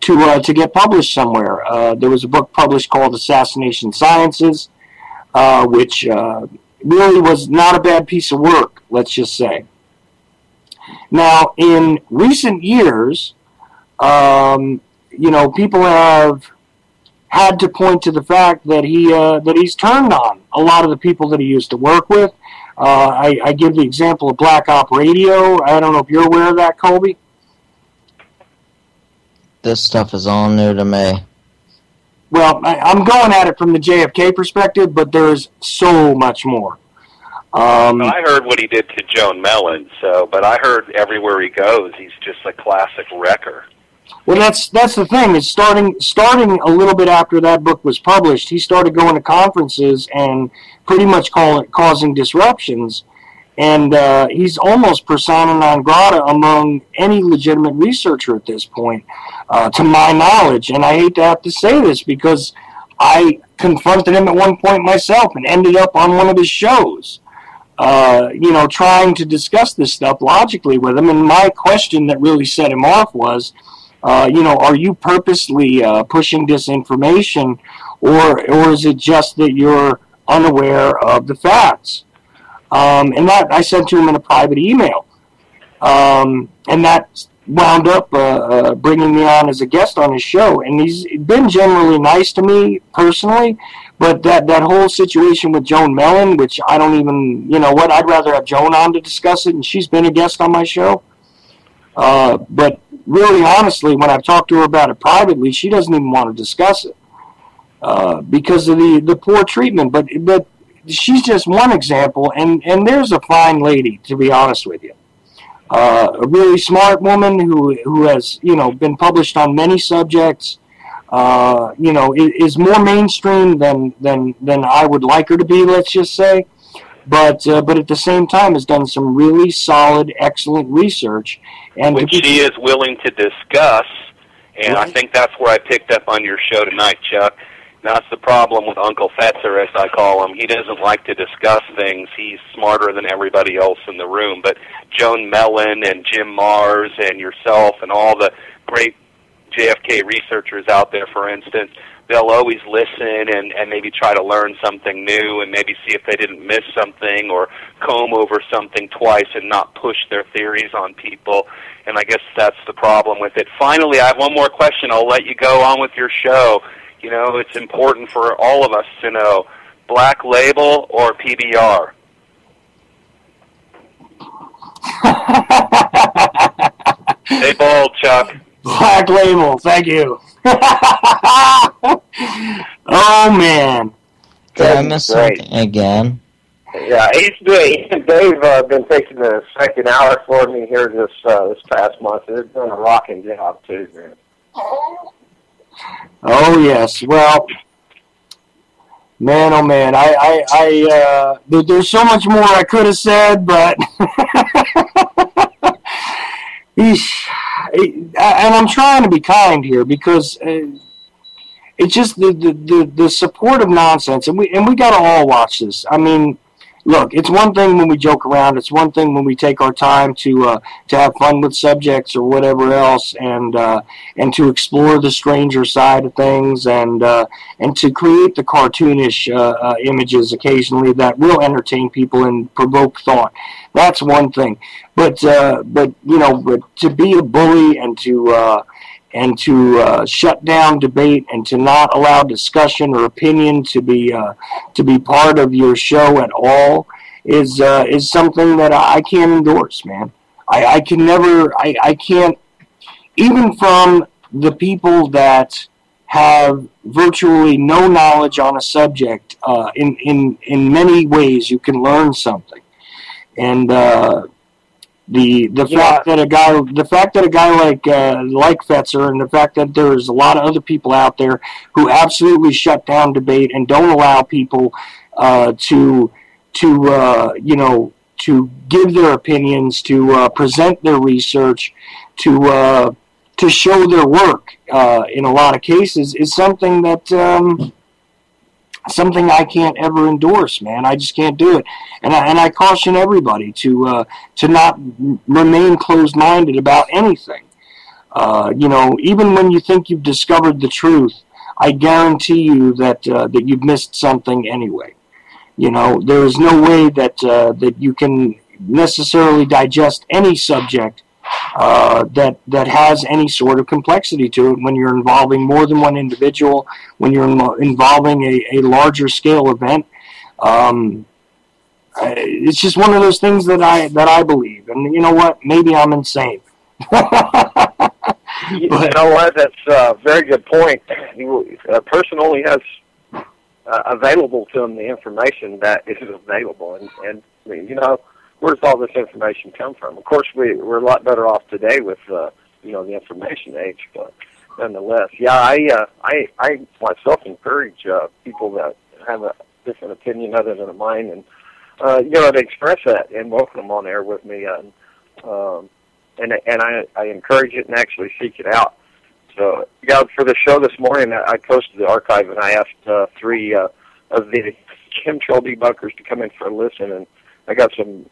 to get published somewhere. There was a book published called Assassination Sciences, which really was not a bad piece of work, let's just say. Now, in recent years, people have had to point to the fact that he's turned on a lot of the people that he used to work with. I give the example of Black Op Radio. I don't know if you're aware of that, Colby. This stuff is all new to me. Well, I'm going at it from the JFK perspective, but there's so much more. I heard what he did to Joan Mellon, but I heard everywhere he goes, he's just a classic wrecker. Well, that's the thing. Is starting a little bit after that book was published, he started going to conferences and pretty much causing disruptions. And he's almost persona non grata among any legitimate researcher at this point, to my knowledge. And I hate to have to say this because I confronted him at one point myself and ended up on one of his shows, trying to discuss this stuff logically with him. And my question that really set him off was, are you purposely pushing disinformation, or is it just that you're unaware of the facts? And that I sent to him in a private email. And that wound up bringing me on as a guest on his show. And he's been generally nice to me personally, but that whole situation with Joan Mellon, which I don't even, I'd rather have Joan on to discuss it, and she's been a guest on my show. But really, honestly, when I've talked to her about it privately, she doesn't even want to discuss it because of the poor treatment. But she's just one example, and there's a fine lady, to be honest with you. A really smart woman who has, been published on many subjects, is more mainstream than I would like her to be, let's just say. But at the same time has done some really solid, excellent research. And which she is willing to discuss, and I think that's where I picked up on your show tonight, Chuck. That's the problem with Uncle Fetzer, as I call him. He doesn't like to discuss things. He's smarter than everybody else in the room. But Joan Mellon and Jim Mars and yourself and all the great JFK researchers out there, for instance, they'll always listen and maybe try to learn something new and maybe see if they didn't miss something or comb over something twice and not push their theories on people. And I guess that's the problem with it. Finally, I have one more question. I'll let you go on with your show. It's important for all of us to know, Black Label or PBR? Stay bold, Chuck. Black Label, thank you. Oh, man. Did I miss something again? Yeah, Dave been taking the second hour for me here this past month. It's been a rocking job too, man. Oh yes, well, man, oh man, there's so much more I could have said, but and I'm trying to be kind here because it's just the supportive nonsense, and we got to all watch this. I mean, look, it's one thing when we joke around. It's one thing when we take our time to have fun with subjects or whatever else, and to explore the stranger side of things, and to create the cartoonish images occasionally that will entertain people and provoke thought. That's one thing. But to be a bully and to shut down debate and to not allow discussion or opinion to be part of your show at all is something that I can't endorse, man. I can't, even from the people that have virtually no knowledge on a subject. In many ways, you can learn something, and the fact that a guy like Fetzer, and the fact that there's a lot of other people out there who absolutely shut down debate and don't allow people to give their opinions, to present their research, to show their work in a lot of cases is something that something I can't ever endorse, man. I just can't do it, and I caution everybody to not remain closed-minded about anything. Even when you think you've discovered the truth, I guarantee you that you've missed something anyway. There is no way that you can necessarily digest any subject that has any sort of complexity to it when you're involving more than one individual, when you're involving a larger scale event. It's just one of those things that I believe, and you know what? Maybe I'm insane. You know what? That's a very good point. A person only has available to them the information that is available, and where's all this information come from? Of course, we're a lot better off today with the information age, but nonetheless, I myself encourage people that have a different opinion other than mine, and to express that and welcome them on air with me, and I encourage it and actually seek it out. So, for the show this morning, I posted the archive and I asked 3 of the chemtrail debunkers to come in for a listen, and I got some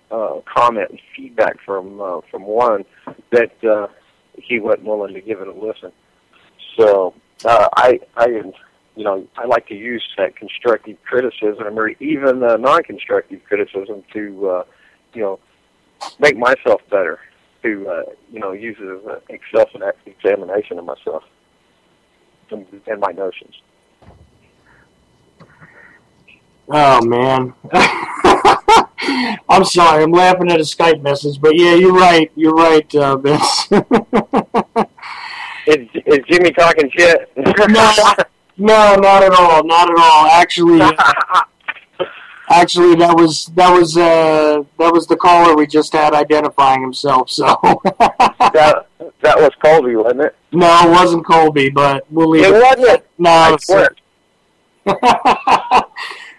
comment and feedback from one that he wasn't willing to give it a listen. So I like to use that constructive criticism or even non-constructive criticism to make myself better. To use it as an self-examination of myself and my notions. Oh man. I'm sorry, I'm laughing at a Skype message, but yeah, you're right, Vince. Is Jimmy talking shit? No, not at all. Actually, that was the caller we just had identifying himself. So that was Colby, wasn't it? No, it wasn't Colby, but we'll leave it. It wasn't. No, I swear.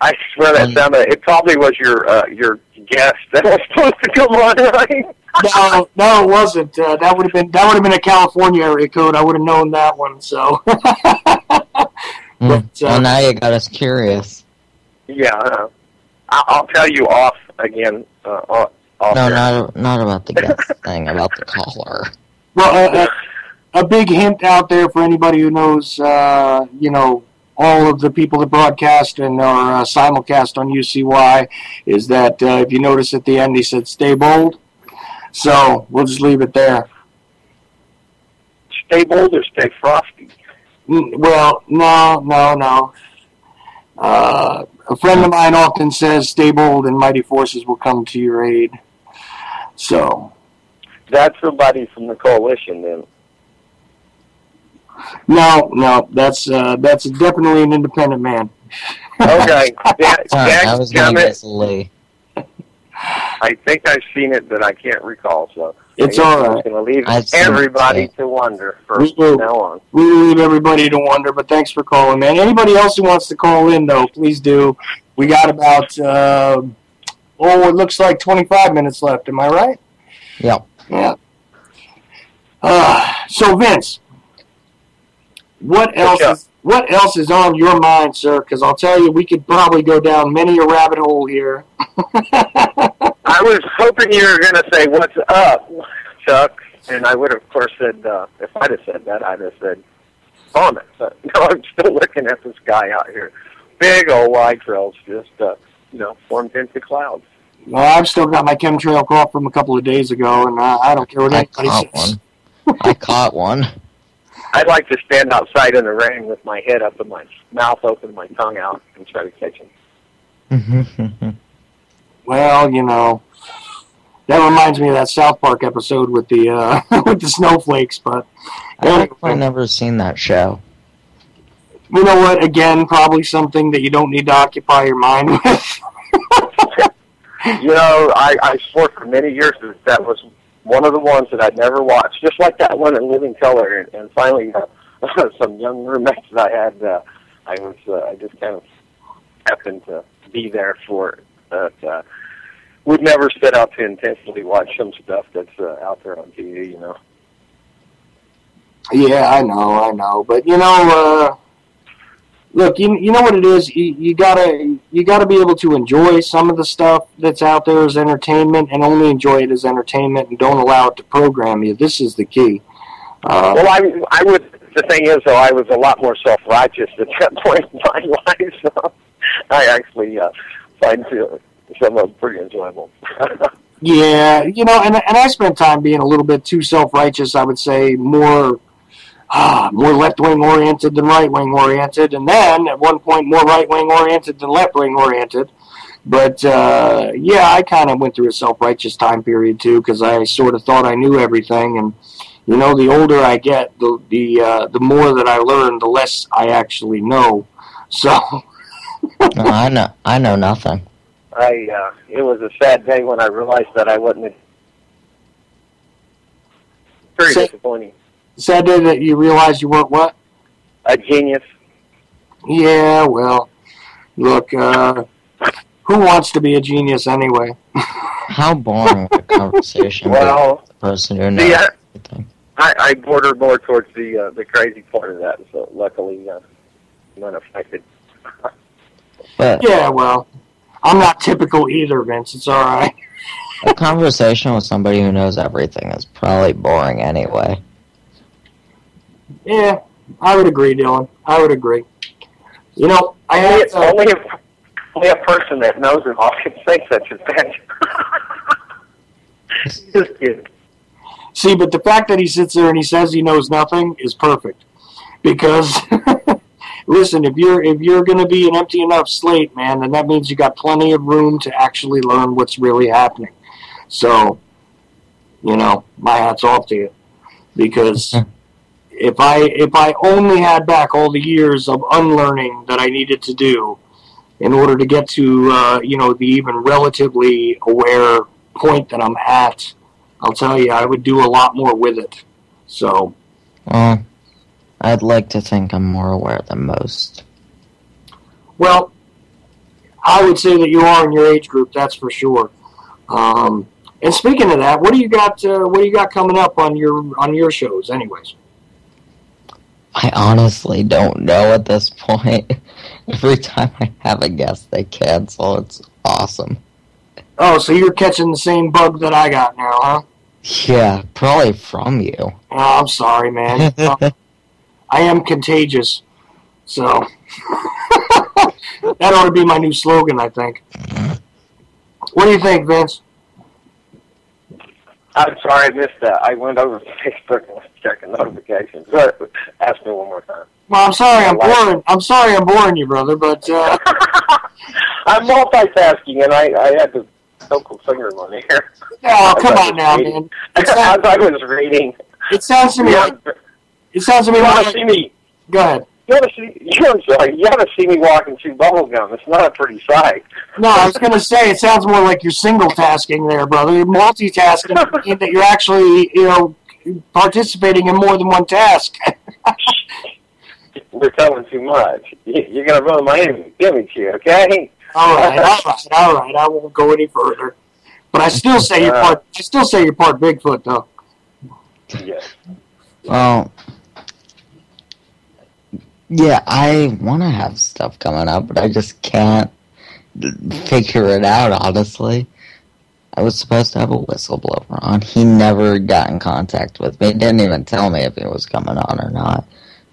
I swear that sounded. It probably was your guest that was supposed to come on, right? No, it wasn't. That would have been a California area code. I would have known that one. So. But, well, now you got us curious. Yeah, I'll tell you off again. Off no, not about the guest thing. About the caller. Well, a big hint out there for anybody who knows, all of the people that broadcast and are simulcast on UCY is that if you notice at the end he said "Stay bold," so we'll just leave it there. Stay bold or stay frosty? Well, no. A friend of mine often says, "Stay bold, and mighty forces will come to your aid." So that's somebody from the coalition, then. No, that's definitely an independent man. Okay, I was going to guess Lee. I think I've seen it, but I can't recall. So it's all right. I'm going to leave everybody to wonder from now on. We will leave everybody to wonder, but thanks for calling, man. Anybody else who wants to call in, though, please do. We got about, it looks like 25 minutes left. Am I right? Yep. Yeah. So, Vince, what else is on your mind, sir? Because I'll tell you, we could probably go down many a rabbit hole here. I was hoping you were going to say, "What's up, Chuck?" And I would have, of course, said, if I'd have said that, I'd have said, "Vomit." But no, I'm still looking at this guy out here. Big old white trails, just, formed into clouds. Well, I've still got my chemtrail cough from a couple of days ago, and I don't care what anybody says. I caught one. I'd like to stand outside in the rain with my head up and my mouth open and my tongue out and try to catch him. Well, that reminds me of that South Park episode with the with the snowflakes. But I've never seen that show. You know what? Again, probably something that you don't need to occupy your mind with. I swore for many years that was one of the ones that I'd never watched, just like that one in living color. And finally, some young roommates that I had, I just kind of happened to be there for it. But would never set out to intensely watch some stuff that's out there on TV, Yeah, I know. But look, you know what it is. You gotta be able to enjoy some of the stuff that's out there as entertainment, and only enjoy it as entertainment, and don't allow it to program you. This is the key. Well, I would. The thing is, though, I was a lot more self-righteous at that point in my life. So I actually find some of them pretty enjoyable. Yeah, and I spent time being a little bit too self-righteous. I would say more left-wing oriented than right-wing oriented, and then at one point more right-wing oriented than left-wing oriented. But I kind of went through a self-righteous time period too, because I sort of thought I knew everything, and the older I get, the more that I learn, the less I actually know. So No, I know nothing. It was a sad day when I realized that I wasn't. Very disappointing. Sad day that you realized you weren't what? A genius. Yeah, well, look, who wants to be a genius anyway? How boring a conversation with the person who knows everything. I border more towards the crazy part of that, so luckily I'm not affected. But yeah, well, I'm not typical either, Vince. It's all right. A conversation with somebody who knows everything is probably boring anyway. Yeah, I would agree, Dylan. I would agree. I had only a person that knows it all can say such a thing. Just kidding. See, but the fact that he sits there and he says he knows nothing is perfect. Because, listen, if you're going to be an empty enough slate, man, then that means you got plenty of room to actually learn what's really happening. So, my hat's off to you. Because if I only had back all the years of unlearning that I needed to do in order to get to, the even relatively aware point that I'm at, I'll tell you, I would do a lot more with it. So, I'd like to think I'm more aware than most. Well, I would say that you are in your age group, that's for sure. And speaking of that, what do you got? What do you got coming up on your shows, anyways? I honestly don't know at this point. Every time I have a guest, they cancel. It's awesome. Oh, so you're catching the same bug that I got now, huh? Yeah, probably from you. Oh, I'm sorry, man. I am contagious. So, that ought to be my new slogan, I think. What do you think, Vince? I'm sorry I missed that. I went over to Facebook and was checking notifications. Ask me one more time. Well, I'm sorry I'm boring you, brother, but... I'm multitasking, and I had to poke a finger in my ear. Oh, come on now, man. As I was reading. It sounds to me like... You want to see me? Go ahead. You ought to see me walking through bubble gum. It's not a pretty sight. No, I was going to say, it sounds more like you're single-tasking there, brother. You're multitasking, that you're actually, participating in more than one task. We're telling too much. You're going to ruin my image here, okay? All right. I won't go any further. But I still say you're part Bigfoot, though. Yes. Well, yeah, I want to have stuff coming up, but I just can't figure it out, honestly. I was supposed to have a whistleblower on. He never got in contact with me. He didn't even tell me if he was coming on or not.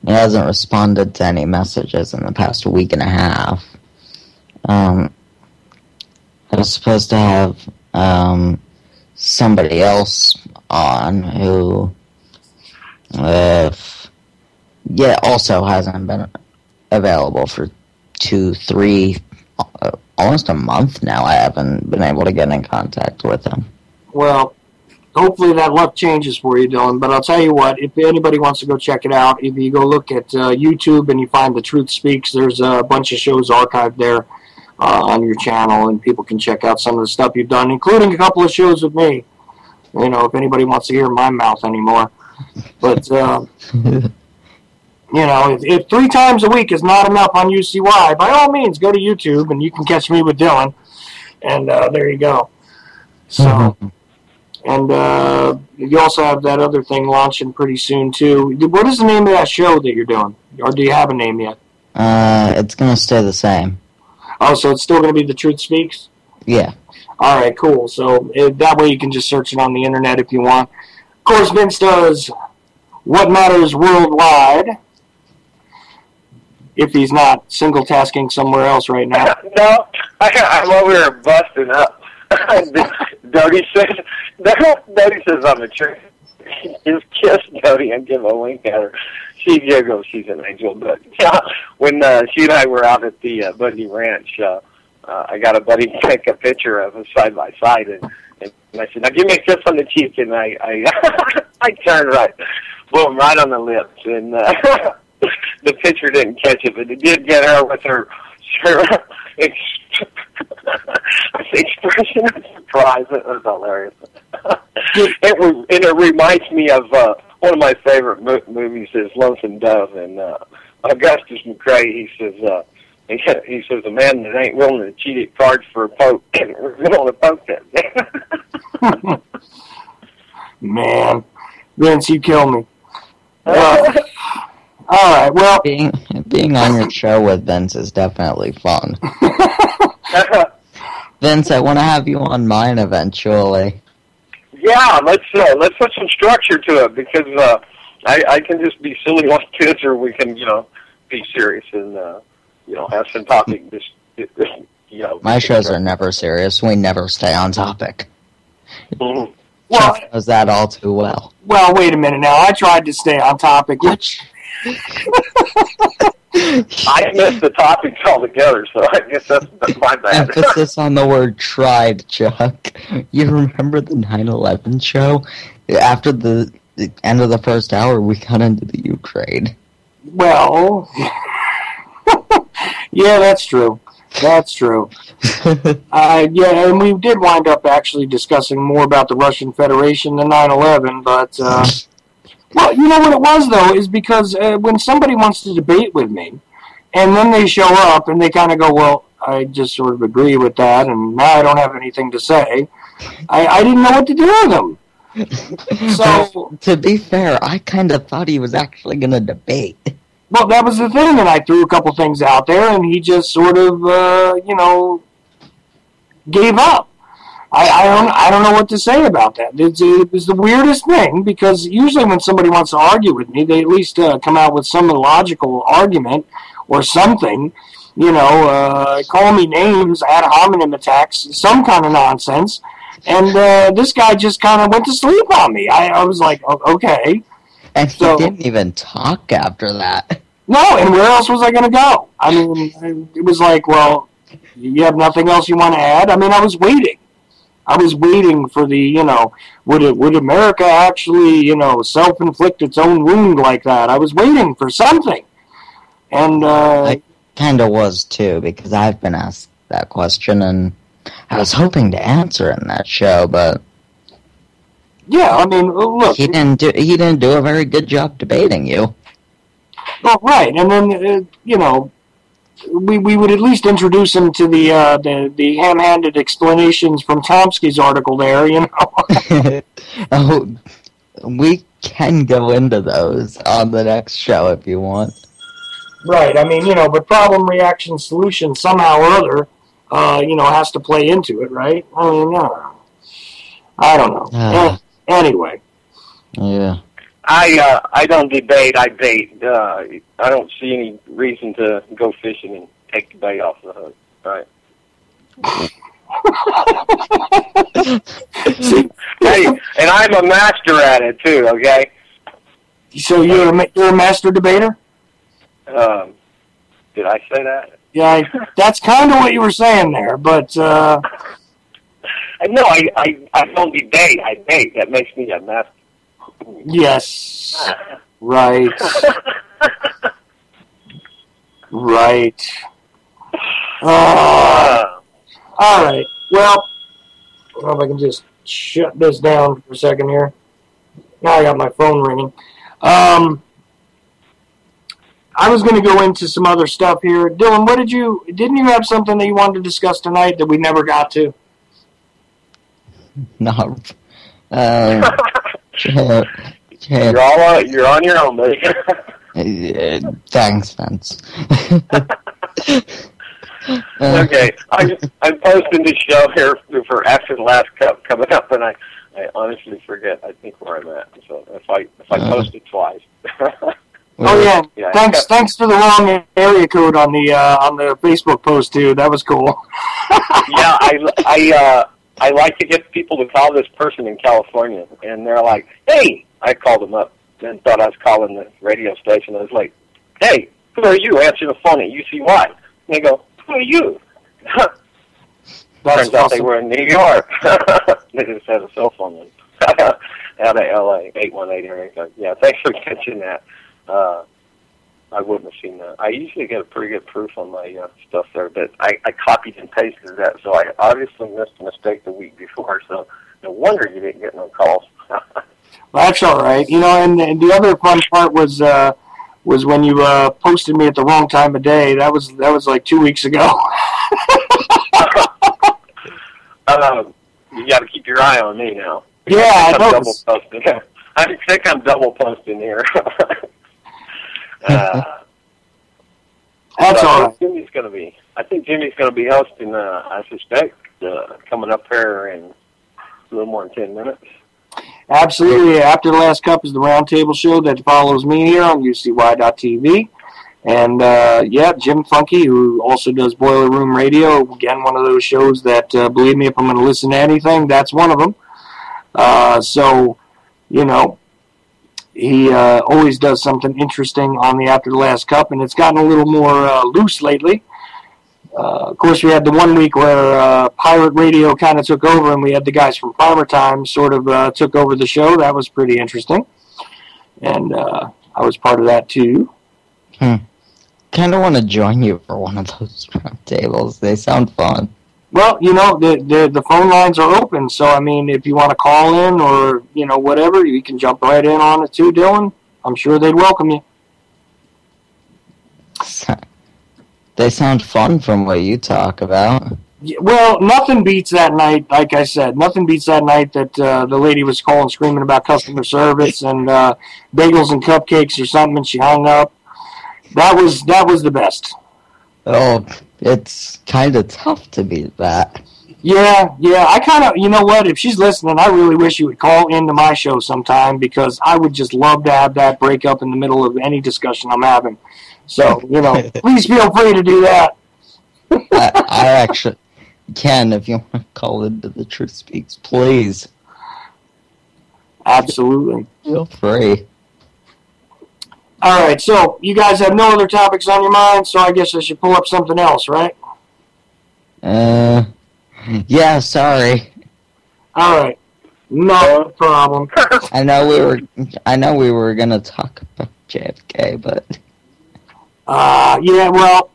He hasn't responded to any messages in the past week and a half. I was supposed to have somebody else on who also hasn't been available for 2, 3, almost a month now. I haven't been able to get in contact with him. Well, hopefully that luck changes for you, Dylan. But I'll tell you what, if anybody wants to go check it out, if you go look at YouTube and you find The Truth Speaks, there's a bunch of shows archived there on your channel, and people can check out some of the stuff you've done, including a couple of shows with me. If anybody wants to hear my mouth anymore. But, if 3 times a week is not enough on UCY, by all means, go to YouTube, and you can catch me with Dylan. And there you go. So, and you also have that other thing launching pretty soon, too. What is the name of that show that you're doing? Or do you have a name yet? It's going to stay the same. Oh, so it's still going to be The Truth Speaks? Yeah. All right, cool. So that way you can just search it on the internet if you want. Of course, Vince does What Matters Worldwide, if he's not single-tasking somewhere else right now. No, I'm over here busting up. Dodie says I'm a trick. Just kiss Dodie and give a wink at her. She giggles. She's an angel. But yeah, when she and I were out at the Bundy Ranch, I got a buddy to take a picture of us side by side, and I said, "Now give me a kiss on the cheek." And I I turned right, boom, right on the lips, and the picture didn't catch it, but it did get her with her expression of surprise. It was hilarious. It reminds me of one of my favorite movies is Lonesome Dove, and Augustus McCrae, he says a man that ain't willing to cheat at cards for a poke, and we're willing to poke that. Man, Vince, you kill me. All right, well, being on your show with Vince is definitely fun. Vince, I want to have you on mine eventually. Yeah, let's put some structure to it, because I can just be silly like this, or we can be serious and have some topic. My shows are never serious. We never stay on topic. Mm-hmm. Well, Chuck knows that all too well. Well, wait a minute now. I tried to stay on topic. Which I missed the topics altogether, so I guess that's my bad. Emphasis on the word tried, Chuck. You remember the 9/11 show? After the end of the first hour, we got into the Ukraine. Well, yeah, that's true. That's true. Yeah, and we did wind up actually discussing more about the Russian Federation than 9/11, but... Well, you know what it was, though, is because when somebody wants to debate with me, and then they show up and they kind of go, well, I just sort of agree with that, and now I don't have anything to say, I didn't know what to do with them. So, to be fair, I kind of thought he was actually going to debate. Well, that was the thing, and I threw a couple things out there, and he just sort of, gave up. I don't know what to say about that. It was the weirdest thing, because usually when somebody wants to argue with me, they at least come out with some logical argument or something, call me names, ad hominem attacks, some kind of nonsense. And this guy just kind of went to sleep on me. I was like, okay. And he didn't even talk after that. No, and where else was I going to go? I mean, it was like, well, you have nothing else you want to add? I mean, I was waiting. I was waiting for the, would America actually, self-inflict its own wound like that? I was waiting for something. And I kind of was too, because I've been asked that question, and I was hoping to answer in that show, but yeah, I mean, look, he didn't do a very good job debating you. Well, right, and then you know, we would at least introduce him to the ham-handed explanations from Tomsky's article there, you know. Oh, we can go into those on the next show if you want. Right, I mean, you know, but problem, reaction, solution somehow or other, you know, has to play into it, right? I mean, I don't know. Anyway. Yeah. I don't debate. I bait. I don't see any reason to go fishing and take the bait off the hook. Right. Hey, and I'm a master at it too. Okay. So you're a master debater? Did I say that? Yeah, that's kind of what you were saying there, but no, I don't debate. I bait. That makes me a master. Yes. Right. Right. All right. Well, I don't know if I can just shut this down for a second here. Now I got my phone ringing. I was going to go into some other stuff here. Dylan, didn't you have something that you wanted to discuss tonight that we never got to? No. You're on your own, buddy. Thanks, Vince. Okay, I'm posting this show here for after the last cup coming up, and I honestly forget. I think where I'm at. So if I post it twice. Oh yeah. Thanks for the wrong area code on the Facebook post too. That was cool. Yeah, I like to get people to call this person in California, and they're like, "Hey," I called them up and thought I was calling the radio station. I was like, "Hey, who are you?" Answer the phone at UCY. And they go, "Who are you?" Turns out they were in New York. They just had a cell phone number out of LA, 818 area code. Yeah, thanks for catching that. I wouldn't have seen that. I usually get a pretty good proof on my stuff there, but I copied and pasted that, so I obviously missed a mistake the week before, so no wonder you didn't get no calls. Well, that's all right. You know, and the other fun part was when you posted me at the wrong time of day. That was like 2 weeks ago. You got to keep your eye on me now. Yeah, I noticed. I think I'm double posting here. That's all right. I think Jimmy's going to be hosting, I suspect, coming up here in a little more than 10 minutes. Absolutely. After the last cup is the roundtable show that follows me here on UCY.tv. And, Jim Funky, who also does Boiler Room Radio, again, one of those shows that, believe me, if I'm going to listen to anything, that's one of them. So, you know, he always does something interesting on the After the Last Cup, and it's gotten a little more loose lately. Of course, we had the 1 week where Pirate Radio kind of took over, and we had the guys from Farmer Time sort of took over the show. That was pretty interesting. And I was part of that, too. Kind of want to join you for one of those round tables. They sound fun. Well, you know, the phone lines are open, so, I mean, if you want to call in or, you know, whatever, you can jump right in on it, too, Dylan. I'm sure they'd welcome you. They sound fun from what you talk about. Well, nothing beats that night, like I said. Nothing beats that night that the lady was calling, screaming about customer service and bagels and cupcakes or something, and she hung up. That was the best. Oh, it's kind of tough to beat that. Yeah. I kind of, you know what, if she's listening, I really wish you would call into my show sometime, because I would just love to have that break up in the middle of any discussion I'm having. So, you know, please feel free to do that. I actually can, if you want to call into the Truth Speaks, please. Absolutely. Feel free. All right, so you guys have no other topics on your mind, so I guess I should pull up something else, right? Yeah, sorry. All right, no problem. I know we were gonna talk about JFK, but Yeah, well,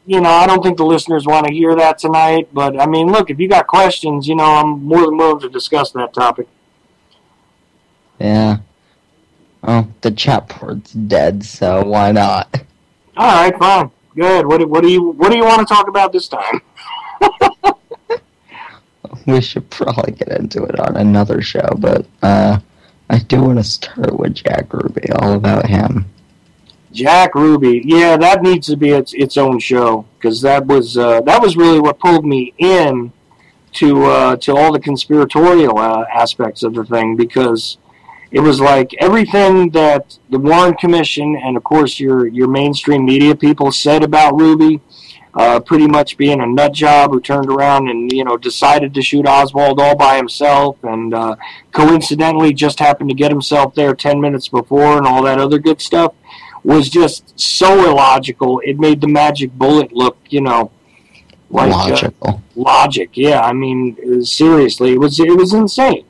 I don't think the listeners want to hear that tonight, but, I mean, look, if you got questions, I'm more than willing to discuss that topic. Yeah. Oh, the chat board's dead, so why not? All right, fine. Good. What do you want to talk about this time? We should probably get into it on another show, but I do want to start with Jack Ruby, all about him. Jack Ruby, yeah, that needs to be its own show, because that was really what pulled me in to all the conspiratorial aspects of the thing, because it was like everything that the Warren Commission and, of course, your mainstream media people said about Ruby, pretty much being a nut job who turned around and, decided to shoot Oswald all by himself and coincidentally just happened to get himself there 10 minutes before and all that other good stuff, was just so illogical. It made the magic bullet look, like logical. Logic, yeah. I mean, seriously, it was insane.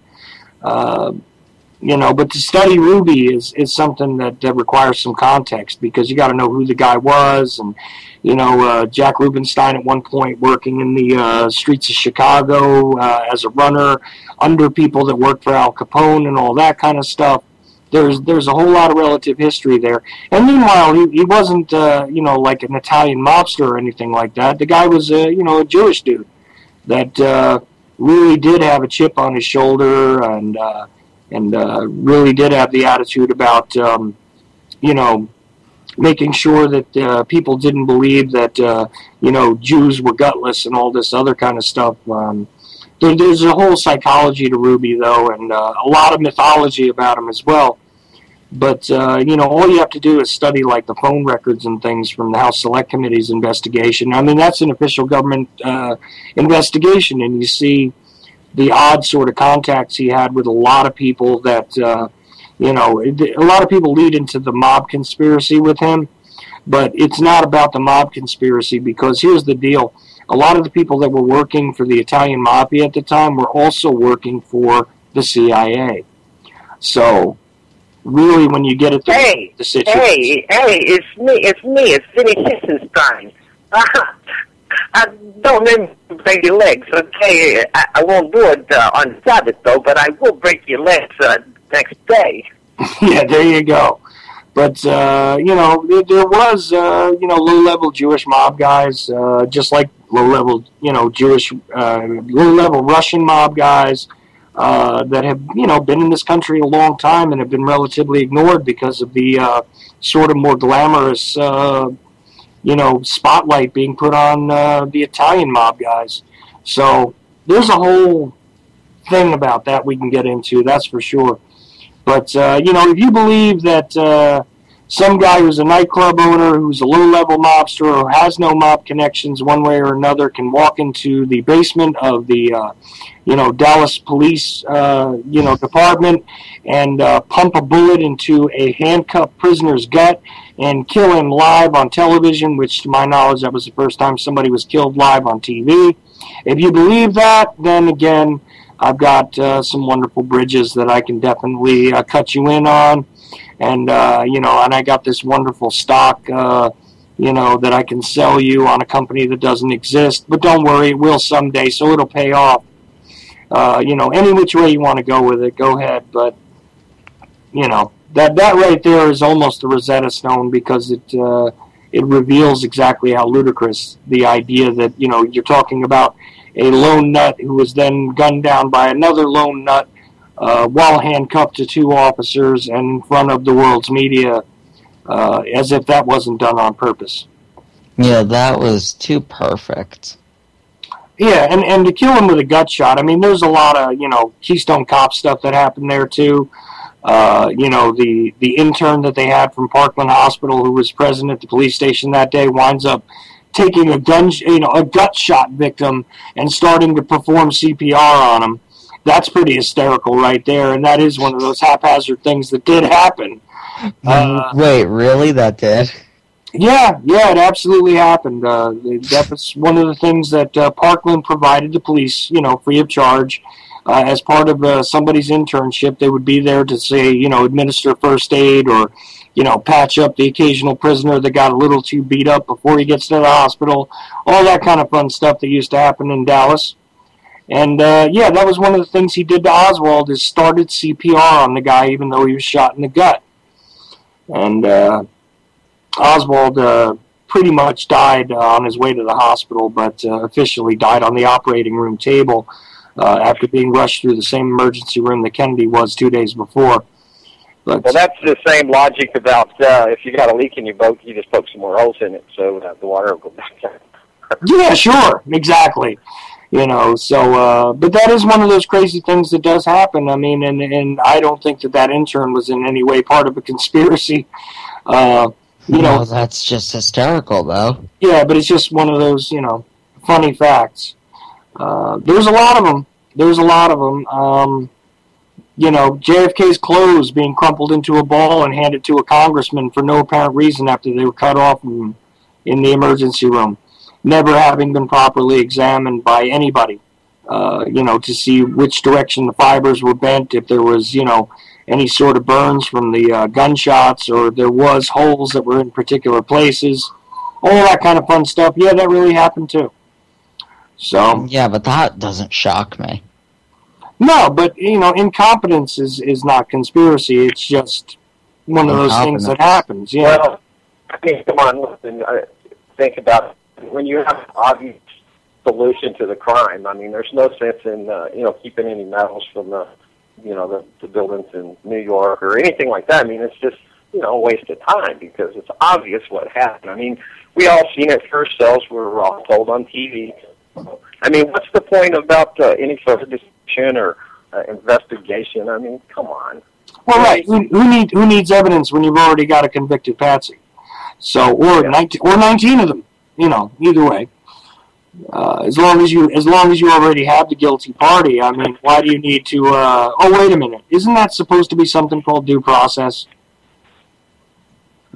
But to study Ruby is something that requires some context, because you got to know who the guy was, and Jack Rubenstein at one point working in the streets of Chicago as a runner under people that worked for Al Capone and all that kind of stuff. There's a whole lot of relative history there. And meanwhile, he wasn't like an Italian mobster or anything like that. The guy was a Jewish dude that really did have a chip on his shoulder and really did have the attitude about, making sure that people didn't believe that, Jews were gutless and all this other kind of stuff. There's a whole psychology to Ruby, though, and a lot of mythology about him as well. But, all you have to do is study, like, the phone records and things from the House Select Committee's investigation. I mean, that's an official government investigation, and you see the odd sort of contacts he had with a lot of people that, a lot of people lead into the mob conspiracy with him, but it's not about the mob conspiracy, because here's the deal. A lot of the people that were working for the Italian mafia at the time were also working for the CIA. So, really, when you get at the situation... Hey, it's Vinny Hissenstein. Don't let me break your legs, okay? I won't do it on Sabbath, though, but I will break your legs next day. Yeah, there you go. But, there was, low-level Jewish mob guys, just like low-level, low-level Russian mob guys that have, been in this country a long time and have been relatively ignored because of the sort of more glamorous spotlight being put on the Italian mob guys. So there's a whole thing about that we can get into, that's for sure. But, if you believe that some guy who's a nightclub owner, who's a low-level mobster, or has no mob connections one way or another, can walk into the basement of the, Dallas police, department and pump a bullet into a handcuffed prisoner's gut and kill him live on television, which, to my knowledge, that was the first time somebody was killed live on TV. If you believe that, then again, I've got some wonderful bridges that I can definitely cut you in on. And, and I got this wonderful stock, that I can sell you on a company that doesn't exist. But don't worry, it will someday, so it'll pay off. Any which way you want to go with it, go ahead. But, that right there is almost the Rosetta Stone, because it reveals exactly how ludicrous the idea that, you're talking about a lone nut who was then gunned down by another lone nut while handcuffed to two officers and in front of the world's media, as if that wasn't done on purpose. Yeah, that was too perfect. Yeah, and to kill him with a gut shot, I mean, there's a lot of, Keystone Cop stuff that happened there, too. The intern that they had from Parkland Hospital who was present at the police station that day winds up taking a gut shot victim and starting to perform CPR on him. That's pretty hysterical right there, and that is one of those haphazard things that did happen. Wait, really? That did? Yeah, it absolutely happened. That was one of the things that Parkland provided the police, free of charge. as part of somebody's internship. They would be there to say, administer first aid or, patch up the occasional prisoner that got a little too beat up before he gets to the hospital. All that kind of fun stuff that used to happen in Dallas. And, that was one of the things he did to Oswald, is started CPR on the guy even though he was shot in the gut. And Oswald pretty much died on his way to the hospital, but officially died on the operating room table after being rushed through the same emergency room that Kennedy was 2 days before. But, well, that's the same logic about if you got a leak in your boat, you just poke some more holes in it so the water will go back down. Yeah, sure, exactly. But that is one of those crazy things that does happen. I mean, and I don't think that intern was in any way part of a conspiracy. No, that's just hysterical, though. Yeah, but it's just one of those, funny facts. There's a lot of them. JFK's clothes being crumpled into a ball and handed to a congressman for no apparent reason after they were cut off in the emergency room, never having been properly examined by anybody, to see which direction the fibers were bent, if there was, any sort of burns from the gunshots, or there was holes that were in particular places, all that kind of fun stuff. Yeah, that really happened too. So yeah, but that doesn't shock me. No, but incompetence is not conspiracy. It's just one of those things that happens. Yeah. Well, I mean, come on, listen. Think about it. When you have an obvious solution to the crime. I mean, there's no sense in keeping any medals from the buildings in New York or anything like that. I mean, it's just a waste of time because it's obvious what happened. I mean, we all seen it for ourselves. We're all told on TV. I mean, what's the point about any further discussion or investigation? I mean, come on. Well, right. Who needs evidence when you've already got a convicted patsy? So, or 19 of them. Either way. As long as you already have the guilty party, I mean, why do you need to? Wait a minute. Isn't that supposed to be something called due process?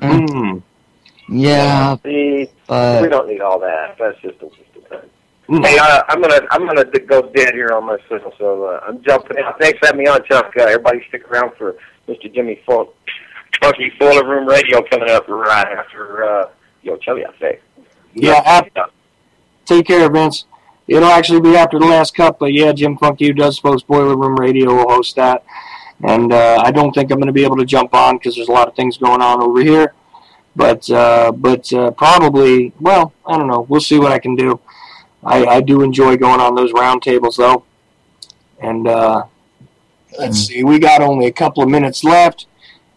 Yeah. See, we don't need all that. That's just a waste of time. Hey, I'm gonna go dead here on my signal, so I'm jumping out. Thanks for having me on, Chuck. Everybody stick around for Mr. Jimmy Funky Fuller Room Radio coming up right after Ochelli, I say. Yeah. Take care, Vince. It'll actually be after the last cup, but yeah, Jim Funky, who does host Boiler Room Radio, will host that. And I don't think I'm going to be able to jump on because there's a lot of things going on over here. But probably, well, I don't know. We'll see what I can do. I do enjoy going on those roundtables, though. And let's see, we got only a couple of minutes left.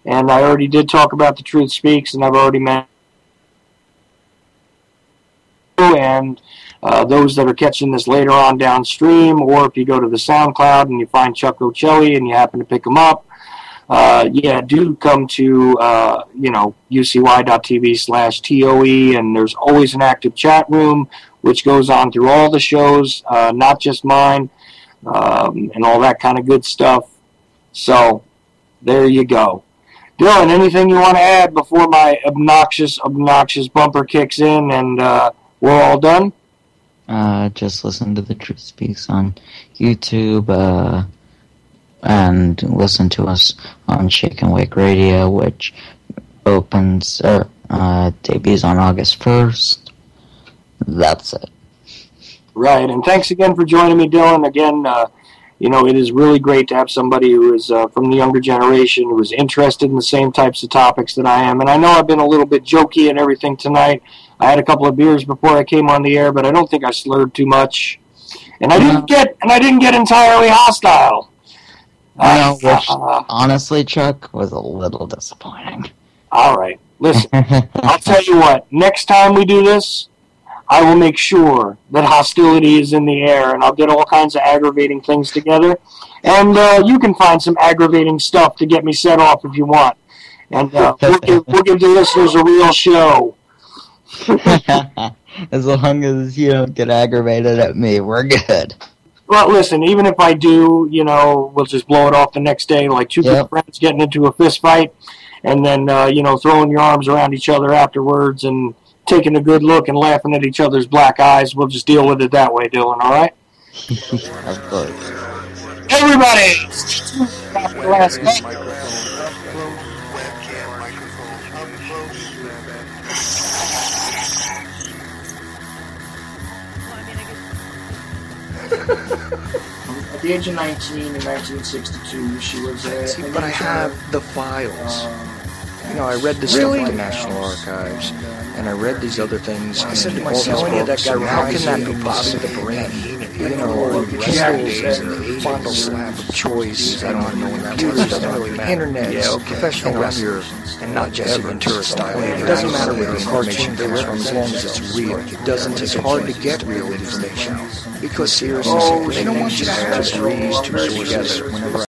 And I already did talk about The Truth Speaks, and I've already met. And those that are catching this later on downstream, or if you go to the SoundCloud and you find Chuck Ochelli and you happen to pick him up, do come to, ucy.tv/TOE, and there's always an active chat room, which goes on through all the shows, not just mine, and all that kind of good stuff. So, there you go. Dylan, anything you want to add before my obnoxious bumper kicks in and we're all done? Just listen to The Truth Speaks on YouTube, and listen to us on Shake and Wake Radio, which debuts on August 1st. That's it. Right, and thanks again for joining me, Dylan. Again, it is really great to have somebody who is from the younger generation, who is interested in the same types of topics that I am. And I know I've been a little bit jokey and everything tonight. I had a couple of beers before I came on the air, but I don't think I slurred too much. And I didn't get entirely hostile. Which, honestly, Chuck, was a little disappointing. All right. Listen, I'll tell you what. Next time we do this, I will make sure that hostility is in the air, and I'll get all kinds of aggravating things together. And you can find some aggravating stuff to get me set off if you want. And we'll give the listeners a real show. As long as you don't get aggravated at me, we're good. Well, listen, even if I do, we'll just blow it off the next day, like two good friends getting into a fist fight, and then, throwing your arms around each other afterwards and taking a good look and laughing at each other's black eyes. We'll just deal with it that way, Dylan, all right? Of course. everybody! Last night. At the age of 19 in 1962, she was but I have the files. You know, I read this stuff at the National Archives, and I read these other things. I said to myself, how can that be possible? You know, pistols and final slap of choice. I don't know when that was. Internet, professional wrestler, and not Jesse Ventura style. It doesn't matter where the information comes from as long as it's real. It doesn't. It's hard to get real information because seriously, they don't want you to have just read two sources whenever.